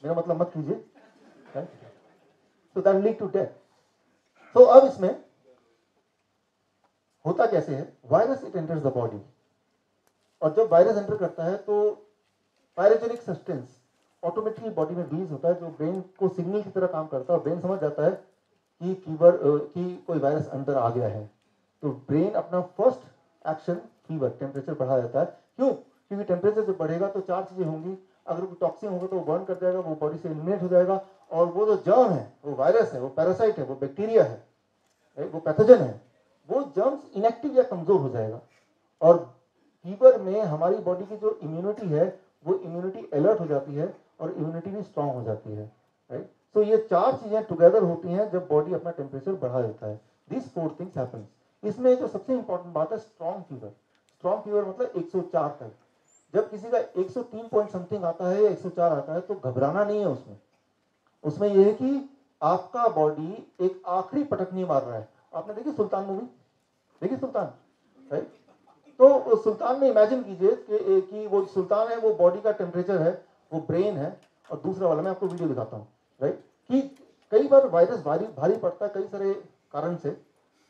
मेरा मतलब मत कीजिए, तो दैट लीड टू डेथ। तो अब इसमें होता कैसे है, virus it enters the body, और जब वायरस एंटर करता है तो पायरोजेनिक सब्सटेंस ऑटोमेटिकली बॉडी में रिलीज होता है, जो ब्रेन को सिग्नल की तरह काम करता है। ब्रेन समझ जाता है कि फीवर की कोई वायरस अंदर आ गया है, तो ब्रेन अपना फर्स्ट एक्शन फीवर, टेम्परेचर बढ़ा देता है। क्यों? क्योंकि टेम्परेचर जब बढ़ेगा तो चार चीजें होंगी। अगर कोई टॉक्सिन होगा तो वो बर्न कर जाएगा, वो बॉडी से एलिमिनेट हो जाएगा, और वो जो जर्म है, वो वायरस है, वो पैरासाइट है, वो बैक्टीरिया है, वो पैथोजन है, वो जर्म्स इनएक्टिव या कमजोर हो जाएगा। और फीवर में हमारी बॉडी की जो इम्यूनिटी है वो इम्यूनिटी अलर्ट हो जाती है और इम्यूनिटी भी स्ट्रांग हो जाती है, राइट? तो ये चार चीजें टुगेदर होती हैं जब बॉडी अपना टेम्परेचर बढ़ा देता है। This 4 things happen. इसमें जो सबसे इंपॉर्टेंट बात है स्ट्रॉन्ग फीवर। स्ट्रॉन्ग फीवर मतलब 104 तक। जब किसी का 103 पॉइंट समथिंग आता है या 104 आता है तो घबराना नहीं है उसमें। उसमें यह है कि आपका बॉडी एक आखिरी पटकनी मार रहा है। आपने देखी सुल्तान मूवी? देखी सुल्तान, राइट? तो सुल्तान में इमेजिन कीजिए कि वो सुल्तान है, वो बॉडी का टेम्परेचर है, वो ब्रेन है, और दूसरा वाला मैं आपको वीडियो दिखाता हूँ, राइट? कि कई बार वायरस भारी पड़ता है कई सारे कारण से,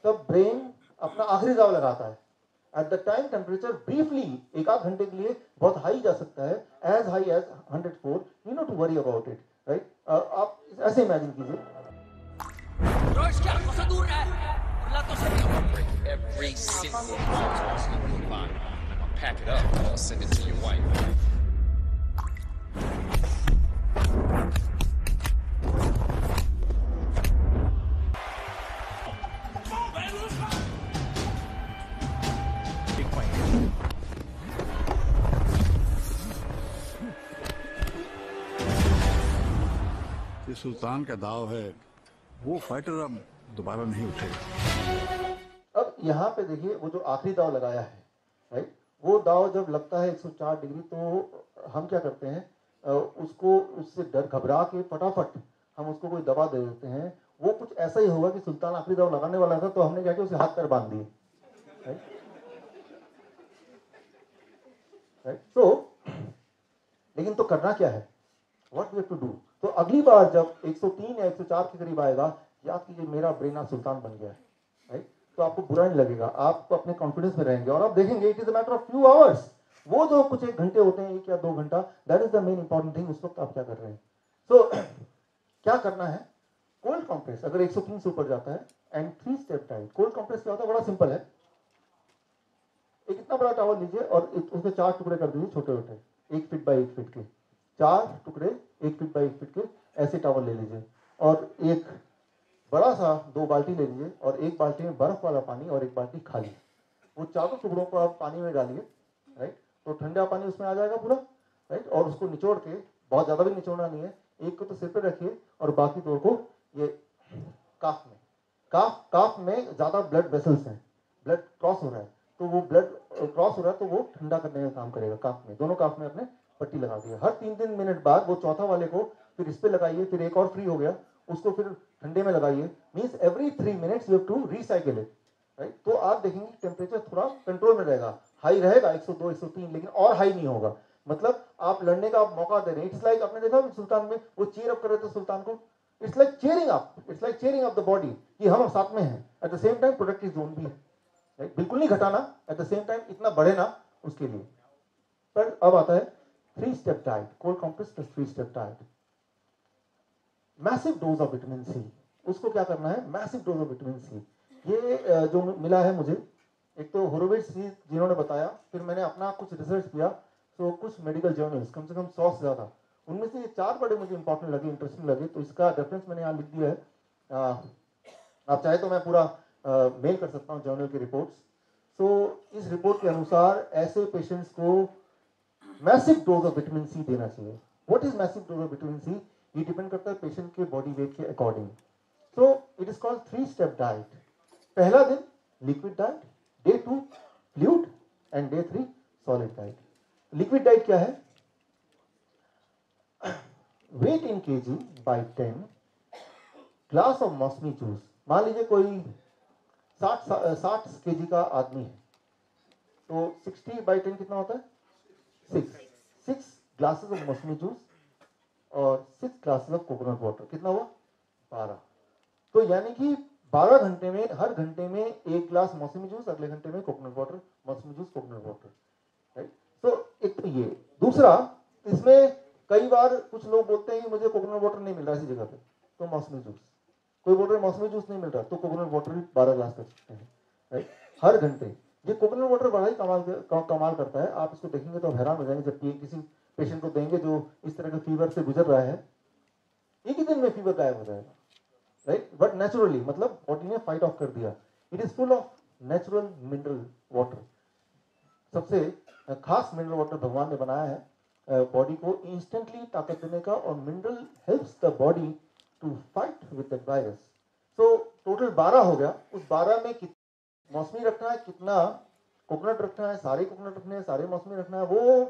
तब ब्रेन अपना आखिरी दाव लगाता है। At the time temperature briefly 1-8 घंटे के लिए बहुत हाई जा सकता है, as high as 104। You no to worry about it, right? आप ऐसे इमेजिन कीजिए। Every single toss you can find. I'll pack it up and I'll send it to your wife. ये सुल्तान का दाव है, वो फाइटर अब दोबारा नहीं उठेगा। अब यहाँ पे देखिए वो जो आखिरी दाव लगाया है, राइट? वो दाव जब लगता है 104 डिग्री तो हम क्या करते हैं, उसको उससे डर घबरा के फटाफट हम उसको कोई दवा दे देते हैं। वो कुछ ऐसा ही होगा कि सुल्तान आखिरी दाव लगाने वाला था तो हमने क्या किया, उसे हाथ पैर बांध दिए, राइट? तो लेकिन तो करना क्या है, what we have to do? तो अगली बार जब 103 या 104 के करीब आएगा, याद कीजिए मेरा ब्रेन आज सुल्तान बन गया है, राइट? तो आपको बुरा नहीं लगेगा, आप अपने कॉन्फिडेंस में रहेंगे और आप देखेंगे it is a matter of few hours. वो जो कुछ 1 घंटे होते हैं, 1 या 2 घंटा, that is the main important thing. उस वक्त आप क्या कर रहे हैं? तो क्या करना है, कोल्ड कॉम्प्रेस अगर 103 से ऊपर जाता है and 3 step diet. Cold compress क्या होता है, बड़ा सिंपल है। एक इतना बड़ा टॉवल लीजिए और उसके 4 टुकड़े कर दीजिए, छोटे छोटे, 1 फीट बाई 1 फीट के 4 टुकड़े, 1 फीट बाई 1 फीट के ऐसे टॉवल ले लीजिए, और एक बड़ा सा 2 बाल्टी ले लीजिए, और एक बाल्टी में बर्फ वाला पानी और एक बाल्टी खाली। वो चारों टुकड़ों को आप पानी में डालिए, राइट? तो ठंडा पानी उसमें आ जाएगा पूरा, राइट? और उसको निचोड़ के, बहुत ज्यादा भी निचोड़ना नहीं है, एक को तो सिर पे रखिए और बाकी 2 को ये काफ में। काफ में ज्यादा ब्लड वेसल्स हैं, ब्लड क्रॉस हो रहा है, तो वो ब्लड क्रॉस हो रहा है तो वो ठंडा करने का काम करेगा। काफ में, दोनों काफ में अपने पट्टी लगा दी है। हर 3-3 मिनट बाद वो चौथा वाले को फिर इस पे लगाइए, फिर एक और फ्री हो गया, उसको फिर ठंडे में लगाइए। Means every 3 minutes you have to recycle it, right. तो आप देखेंगे टेम्परेचर थोड़ा कंट्रोल में रहेगा, हाई रहेगा 102 103, लेकिन और हाई नहीं होगा। मतलब आप लड़ने का आप मौका दे रहे हैं। इट्स लाइक आपने देखा सुल्तान में वो चीयर अप कर रहे थे सुल्तान को, it's like cheering up, it's like cheering up the body कि हम साथ में हैं। At the same time productive zone भी है, राइट, बिल्कुल नहीं घटाना, एट द सेम टाइम इतना बढ़े ना उसके लिए। पर अब आता है 3 step diet, cold compress plus 3 step diet. Massive dose of vitamin C, उसको क्या करना है, massive dose of vitamin C. ये जो मिला है मुझे, एक तो होरोविट्ज जिन्होंने बताया, फिर मैंने अपना कुछ रिसर्च किया, तो कुछ मेडिकल जर्नल्स कम से कम 100 से ज़्यादा, उनमें से ये 4 बड़े मुझे इंपॉर्टेंट लगे, इंटरेस्टिंग लगे, तो इसका रेफरेंस मैंने यहाँ लिख दिया है। आप चाहे तो मैं पूरा मेल कर सकता हूँ जर्नल की रिपोर्ट्स। तो इस रिपोर्ट के अनुसार ऐसे पेशेंट्स को massive dose of vitamin C देना चाहिए। What is massive dose of vitamin C? ये डिपेंड करता है पेशेंट के बॉडी वेट के according. So it is called 3 step diet. पहला दिन liquid diet, day 2 fluid and day 3 solid diet. Liquid diet क्या है? Weight in kg by 10, glass of mausami juice. मान लीजिए कोई 60 केजी का आदमी है, तो 60 बाई 10 कितना होता है? 6 ग्लासेस ऑफ मौसमी जूस और 6 ग्लासेस ऑफ कोकोनट वाटर, कितना हुआ? 12। तो यानी कि 12 घंटे में, हर घंटे में 1 ग्लास मौसमी जूस, अगले घंटे में कोकोनट वाटर, मौसमी जूस कोकोनट वाटर, राइट। तो एक तो ये। दूसरा, इसमें कई बार कुछ लोग बोलते हैं कि मुझे कोकोनट वाटर नहीं मिल रहा इसी जगह पे, तो मौसमी जूस। कोई बोल रहे मौसमी जूस नहीं मिल रहा, तो कोकोनट वाटर भी 12 ग्लास कर सकते हैं, राइट, हर घंटे। ये कोकोनट वाटर बड़ा ही कमाल करता है। आप इसको देखेंगे तो हैरान हो जाएंगे, जब किसी पेशेंट को देंगे जो इस तरह के फीवर से गुजर रहा है, एक ही दिन में फीवर गायब हो जाएगा, राइट, बट नेचुरली, मतलब बॉडी ने फाइट ऑफ कर दिया। It is full of natural mineral water. सबसे खास मिनरल वाटर भगवान ने बनाया है बॉडी को इंस्टेंटली ताकत देने का, और mineral helps the body to fight with the virus. So total 12 हो गया। उस 12 में कितना मौसमी रखना है, कितना कोकोनट रखना है, सारे कोकोनट रखने हैं, सारे मौसमी रखना है, वो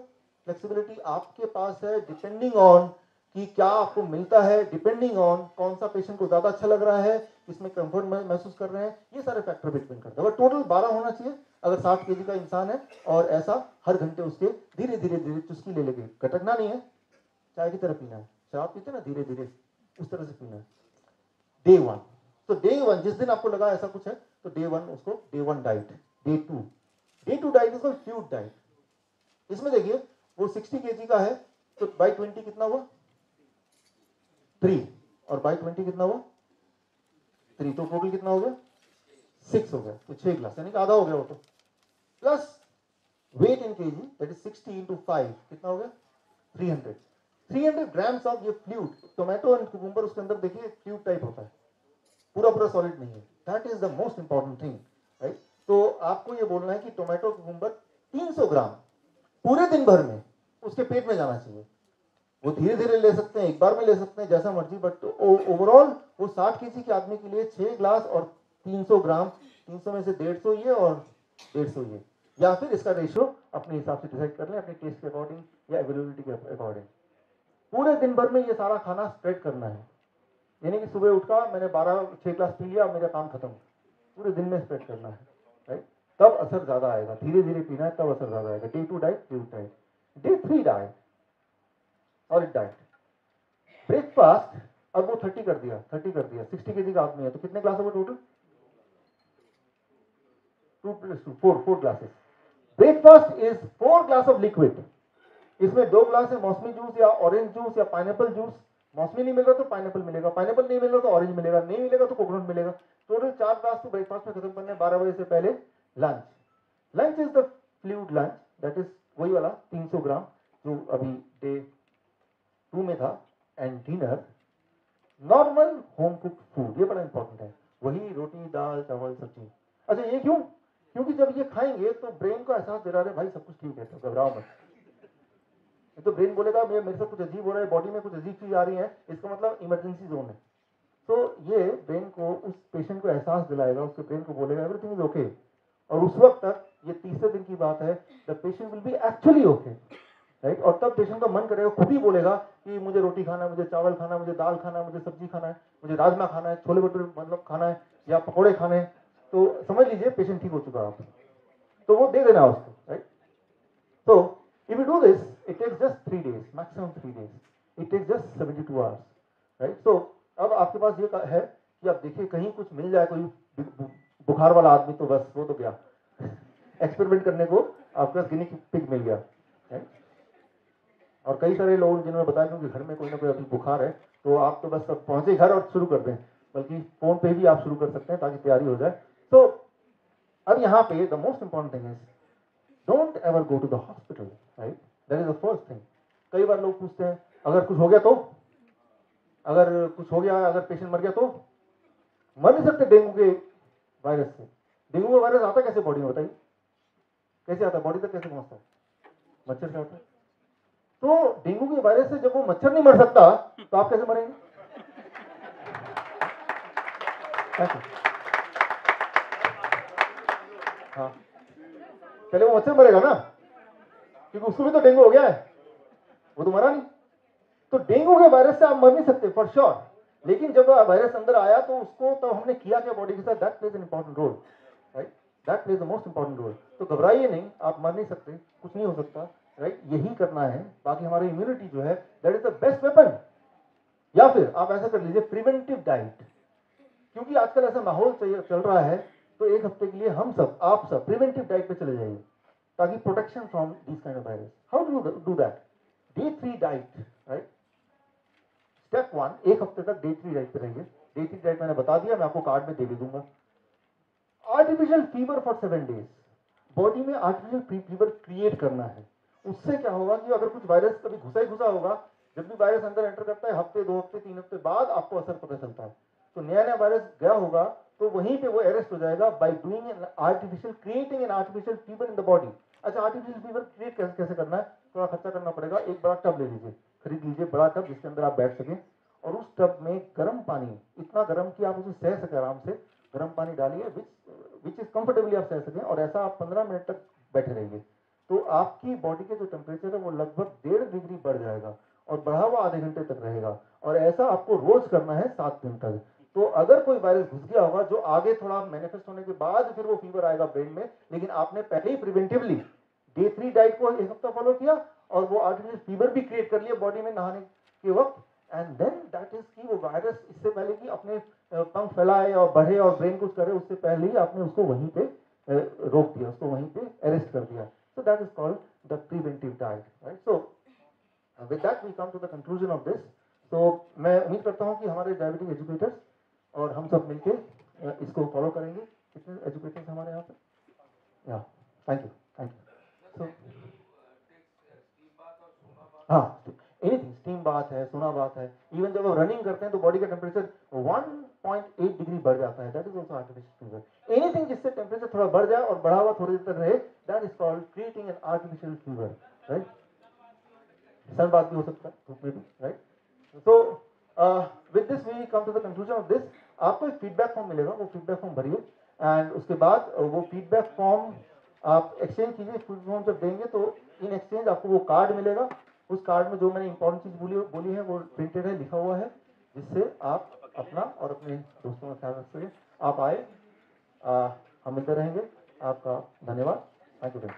फ्लेक्सिबिलिटी आपके पास है, डिपेंडिंग ऑन कि क्या आपको मिलता है, डिपेंडिंग ऑन कौन सा पेशेंट को ज्यादा अच्छा लग रहा है, इसमें कंफर्ट महसूस कर रहे हैं, ये सारे फैक्टर भी डिपेंड करते हैं। बट टोटल 12 होना चाहिए अगर 60 केजी का इंसान है, और ऐसा हर घंटे उसके धीरे धीरे धीरे चुस्की ले लेके, कटकना नहीं है, चाय की तरह पीना है, शराब पीते ना धीरे धीरे, उस तरह से पीना है। डे 1, तो डे 1 जिस दिन आपको लगा ऐसा कुछ है, तो डे 1 उसको डे 1 डाइट। डे 2 डाइट इसको फ्लूइड डाइट। इसमें देखिए वो 60 केजी का है, तो बाई 20 कितना हुआ? 3, और बाई 20 कितना हुआ? 3, तो टोटल कितना हो गया? 6 हो गया, तो 6 ग्लास, यानी कि आधा हो गया वो तो। Plus weight in kg, that is 60 into 5, कितना हो गया? 300 ग्राम्स ऑफ ये फ्लूइड। टोमेटो एंड कुकुम्बर उसके अंदर देखिए फ्लूइड टाइप होता है, पूरा सॉलिड नहीं है। That is the most important thing, right. तो आपको ये बोलना है कि टोमेटो कुकुम्बर 300 ग्राम पूरे दिन भर में उसके पेट में जाना चाहिए। वो धीरे धीरे ले सकते हैं, एक बार में ले सकते हैं, जैसा मर्जी, बट ओवरऑल वो 60 केजी के आदमी के लिए 6 ग्लास और 300 ग्राम, 300 में से 150 ये और 150 ये, या फिर इसका रेशियो अपने हिसाब से डिसाइड कर लें, अपने टेस्ट के अकॉर्डिंग या अवेलेबिलिटी के अकॉर्डिंग। पूरे दिन भर में ये सारा खाना स्प्रेड करना है, यानी कि सुबह उठा मैंने 6 ग्लास पी लिया, मेरा काम खत्म, पूरे दिन में स्प्रेड करना है, राइट। तब असर ज्यादा आएगा, धीरे धीरे पीना है, तब असर ज्यादा आएगा। Day 2 diet, fluid diet. Day 3 diet, solid diet. Breakfast, अब वो 30 कर दिया, 60 केजी का आदमी है, तो कितने ग्लास होगा total? 2 + 2 4 glasses. Breakfast is 4 glass of liquid. इसमें 2 ग्लास है मौसमी जूस या ऑरेंज जूस या पाइनएप्पल जूस। मौसमी नहीं मिल रहा तो पाइनएप्पल मिलेगा, पाइनएप्पल नहीं मिल रहा तो ऑरेंज मिलेगा, नहीं मिलेगा तो कोकोनट मिलेगा। टोटल 4 ग्लास तो ब्रेकफास्ट में खत्म करने, 12 बजे से पहले lunch is the fluid lunch, that is वही वाला 300 ग्राम जो अभी डे 2 में था। And dinner normal home cook food, ये बड़ा इंपॉर्टेंट है, वही रोटी दाल चावल सब्जी। अच्छा ये क्यों? क्योंकि जब ये खाएंगे तो ब्रेन को एहसास दे रहा है भाई सब कुछ ठीक है, तो घबराओ मत। तो ब्रेन बोलेगा मेरे साथ कुछ अजीब हो रहा है, बॉडी में कुछ अजीब चीज आ रही है, इसका मतलब इमरजेंसी जोन है। तो ये ब्रेन को, उस पेशेंट को एहसास दिलाएगा, उसके ब्रेन को बोलेगा एवरीथिंग इज ओके। और उस वक्त तक, ये तीसरे दिन की बात है, the patient will be actually okay, right. और तब पेशेंट का मन करेगा, खुद ही बोलेगा कि मुझे रोटी खाना है, मुझे चावल खाना है, मुझे दाल खाना है, मुझे सब्जी खाना है, मुझे राजमा खाना है, छोले भटूरे मतलब खाना है या पकौड़े खाने हैं, तो समझ लीजिए पेशेंट ठीक हो चुका है। आप तो वो दे देना उसको, राइट। तो if you do this, it takes just 3 days, maximum 3 days. It takes just 72 hours, right? So अब आपके पास ये है कि आप देखिए कहीं कुछ मिल जाए, कोई बुखार वाला आदमी, तो बस वो तो गया एक्सपेरिमेंट करने को आपके पास गिनी पिग मिल गया, राइट। और कई सारे लोग जिन्होंने बताया क्योंकि घर में कोई ना कोई अभी बुखार है, तो आप तो बस पहुंचे घर और शुरू कर दें, बल्कि फोन पे भी आप शुरू कर सकते हैं ताकि तैयारी हो जाए। तो अब यहाँ पे the most important thing is don't ever go to the hospital, right. That is the first thing. कई बार लोग पूछते हैं अगर कुछ हो गया तो, अगर कुछ हो गया, अगर पेशेंट मर गया तो। मर नहीं सकते डेंगू के वायरस से। डेंगू का वायरस आता कैसे बॉडी में, बताइए कैसे आता है, बॉडी तक कैसे पहुंचता है? मच्छर से आता है। तो डेंगू के वायरस से जब वो मच्छर नहीं मर सकता तो आप कैसे मरेंगे? हाँ, पहले वो मच्छर मरेगा ना, क्योंकि उसको भी तो डेंगू हो गया है, वो तो मरा नहीं। तो डेंगू के वायरस से आप मर नहीं सकते फॉर श्योर, लेकिन जब वायरस अंदर आया तो उसको तो हमने किया क्या बॉडी के साथ, that plays an important role, right. That plays the most important role. तो घबराइए नहीं, आप मर नहीं सकते, कुछ नहीं हो सकता, राइट। यही करना है। बाकी हमारी इम्यूनिटी जो है that is the best weapon. या फिर आप ऐसा कर लीजिए प्रिवेंटिव डाइट, क्योंकि आजकल ऐसा माहौल चल रहा है, तो एक हफ्ते के लिए हम सब, आप सब प्रिवेंटिव डाइट पे चले जाइए ताकि protection from this kind of virus. How do that? Day 3 diet, right. Step 1, एक हफ्ते तक डे 3 डाइट पे रहिए। डे 3 डाइट मैंने बता दिया, मैं आपको कार्ड में दे भी दूंगा। Artificial fever for 7 days, body में आर्टिफिशियल फीवर क्रिएट करना है। उससे क्या होगा कि अगर कुछ वायरस कभी घुसा ही घुसा होगा, जब भी वायरस अंदर एंटर करता है हफ्ते, 2 हफ्ते, 3 हफ्ते बाद आपको असर पता चलता है। तो नया नया वायरस गया होगा तो वहीं पे वो अरेस्ट हो जाएगा by doing an artificial, creating an artificial fever in the body. अच्छा, आर्टिफिशियल फीवर क्रिएट कैसे करना है? थोड़ा खर्चा करना पड़ेगा। एक बड़ा टब ले लीजिए, खरीद लीजिए बड़ा टब जिसके अंदर आप बैठ सकें, और उस टब में गर्म पानी, इतना गर्म कि आप उसे सह सके आराम से, गर्म पानी डालिए विच इज कंफर्टेबली आप सह सकें, और ऐसा आप 15 मिनट तक बैठे रहिए। तो आपकी बॉडी के जो टेम्परेचर है वो लगभग 1.5 डिग्री बढ़ जाएगा, और बढ़ा हुआ आधे घंटे तक रहेगा, और ऐसा आपको रोज करना है 7 दिन तक। तो अगर कोई वायरस घुस गया होगा जो आगे थोड़ा मैनिफेस्ट होने के बाद फिर वो फीवर आएगा ब्रेन में, लेकिन आपने पहले ही प्रिवेंटिवली डे 3 डाइट को एक हफ्ता फॉलो किया और वो आर्टिफिशियल फीवर भी क्रिएट कर लिया बॉडी में नहाने के वक्त, एंड देन दैट इज कि वो वायरस इससे पहले कि अपने पंख फैलाए और बढ़े और ब्रेन कुछ करे, उससे पहले ही आपने उसको वहीं पे रोक दिया, उसको वहीं पे अरेस्ट कर दिया। So that is called the preventive diet, right. So with that we come to the conclusion of this. तो मैं उम्मीद करता हूँ कि हमारे डायबिटिक एजुकेटर्स और हम सब मिलके इसको फॉलो करेंगे। कितने एजुकेटर्स हमारे यहाँ पे? या थैंक यू, थैंक यू। सो हाँ, एनीथिंग, स्टीम बात है, सोना बात है, इवन जब आप रनिंग करते हैं तो बॉडी का टेम्परेचर 1.8 डिग्री बढ़ जाता है, that is also artificial fever. Anything जिससे टेम्परेचर थोड़ा बढ़ जाए और बढ़ा हुआ थोड़ी देर तक रहे, that is called creating an artificial fever, right. सन बात भी हो सकता है, धूप में भी, राइट। तो with this we come to the conclusion of this. आपको एक फीडबैक फॉर्म मिलेगा, वो फीडबैक फॉर्म भरिए, एंड उसके बाद वो फीडबैक फॉर्म आप एक्सचेंज कीजिए। फीडबैक फॉर्म जब देंगे तो इन एक्सचेंज आपको वो कार्ड मिलेगा। उस कार्ड में जो मैंने इंपॉर्टेंट चीज बोली है वो प्रिंटेड है, लिखा हुआ है, जिससे आप अपना और अपने दोस्तों का ख्याल रख सकें। आप आए, हम मिलते रहेंगे। आपका धन्यवाद। Thank you.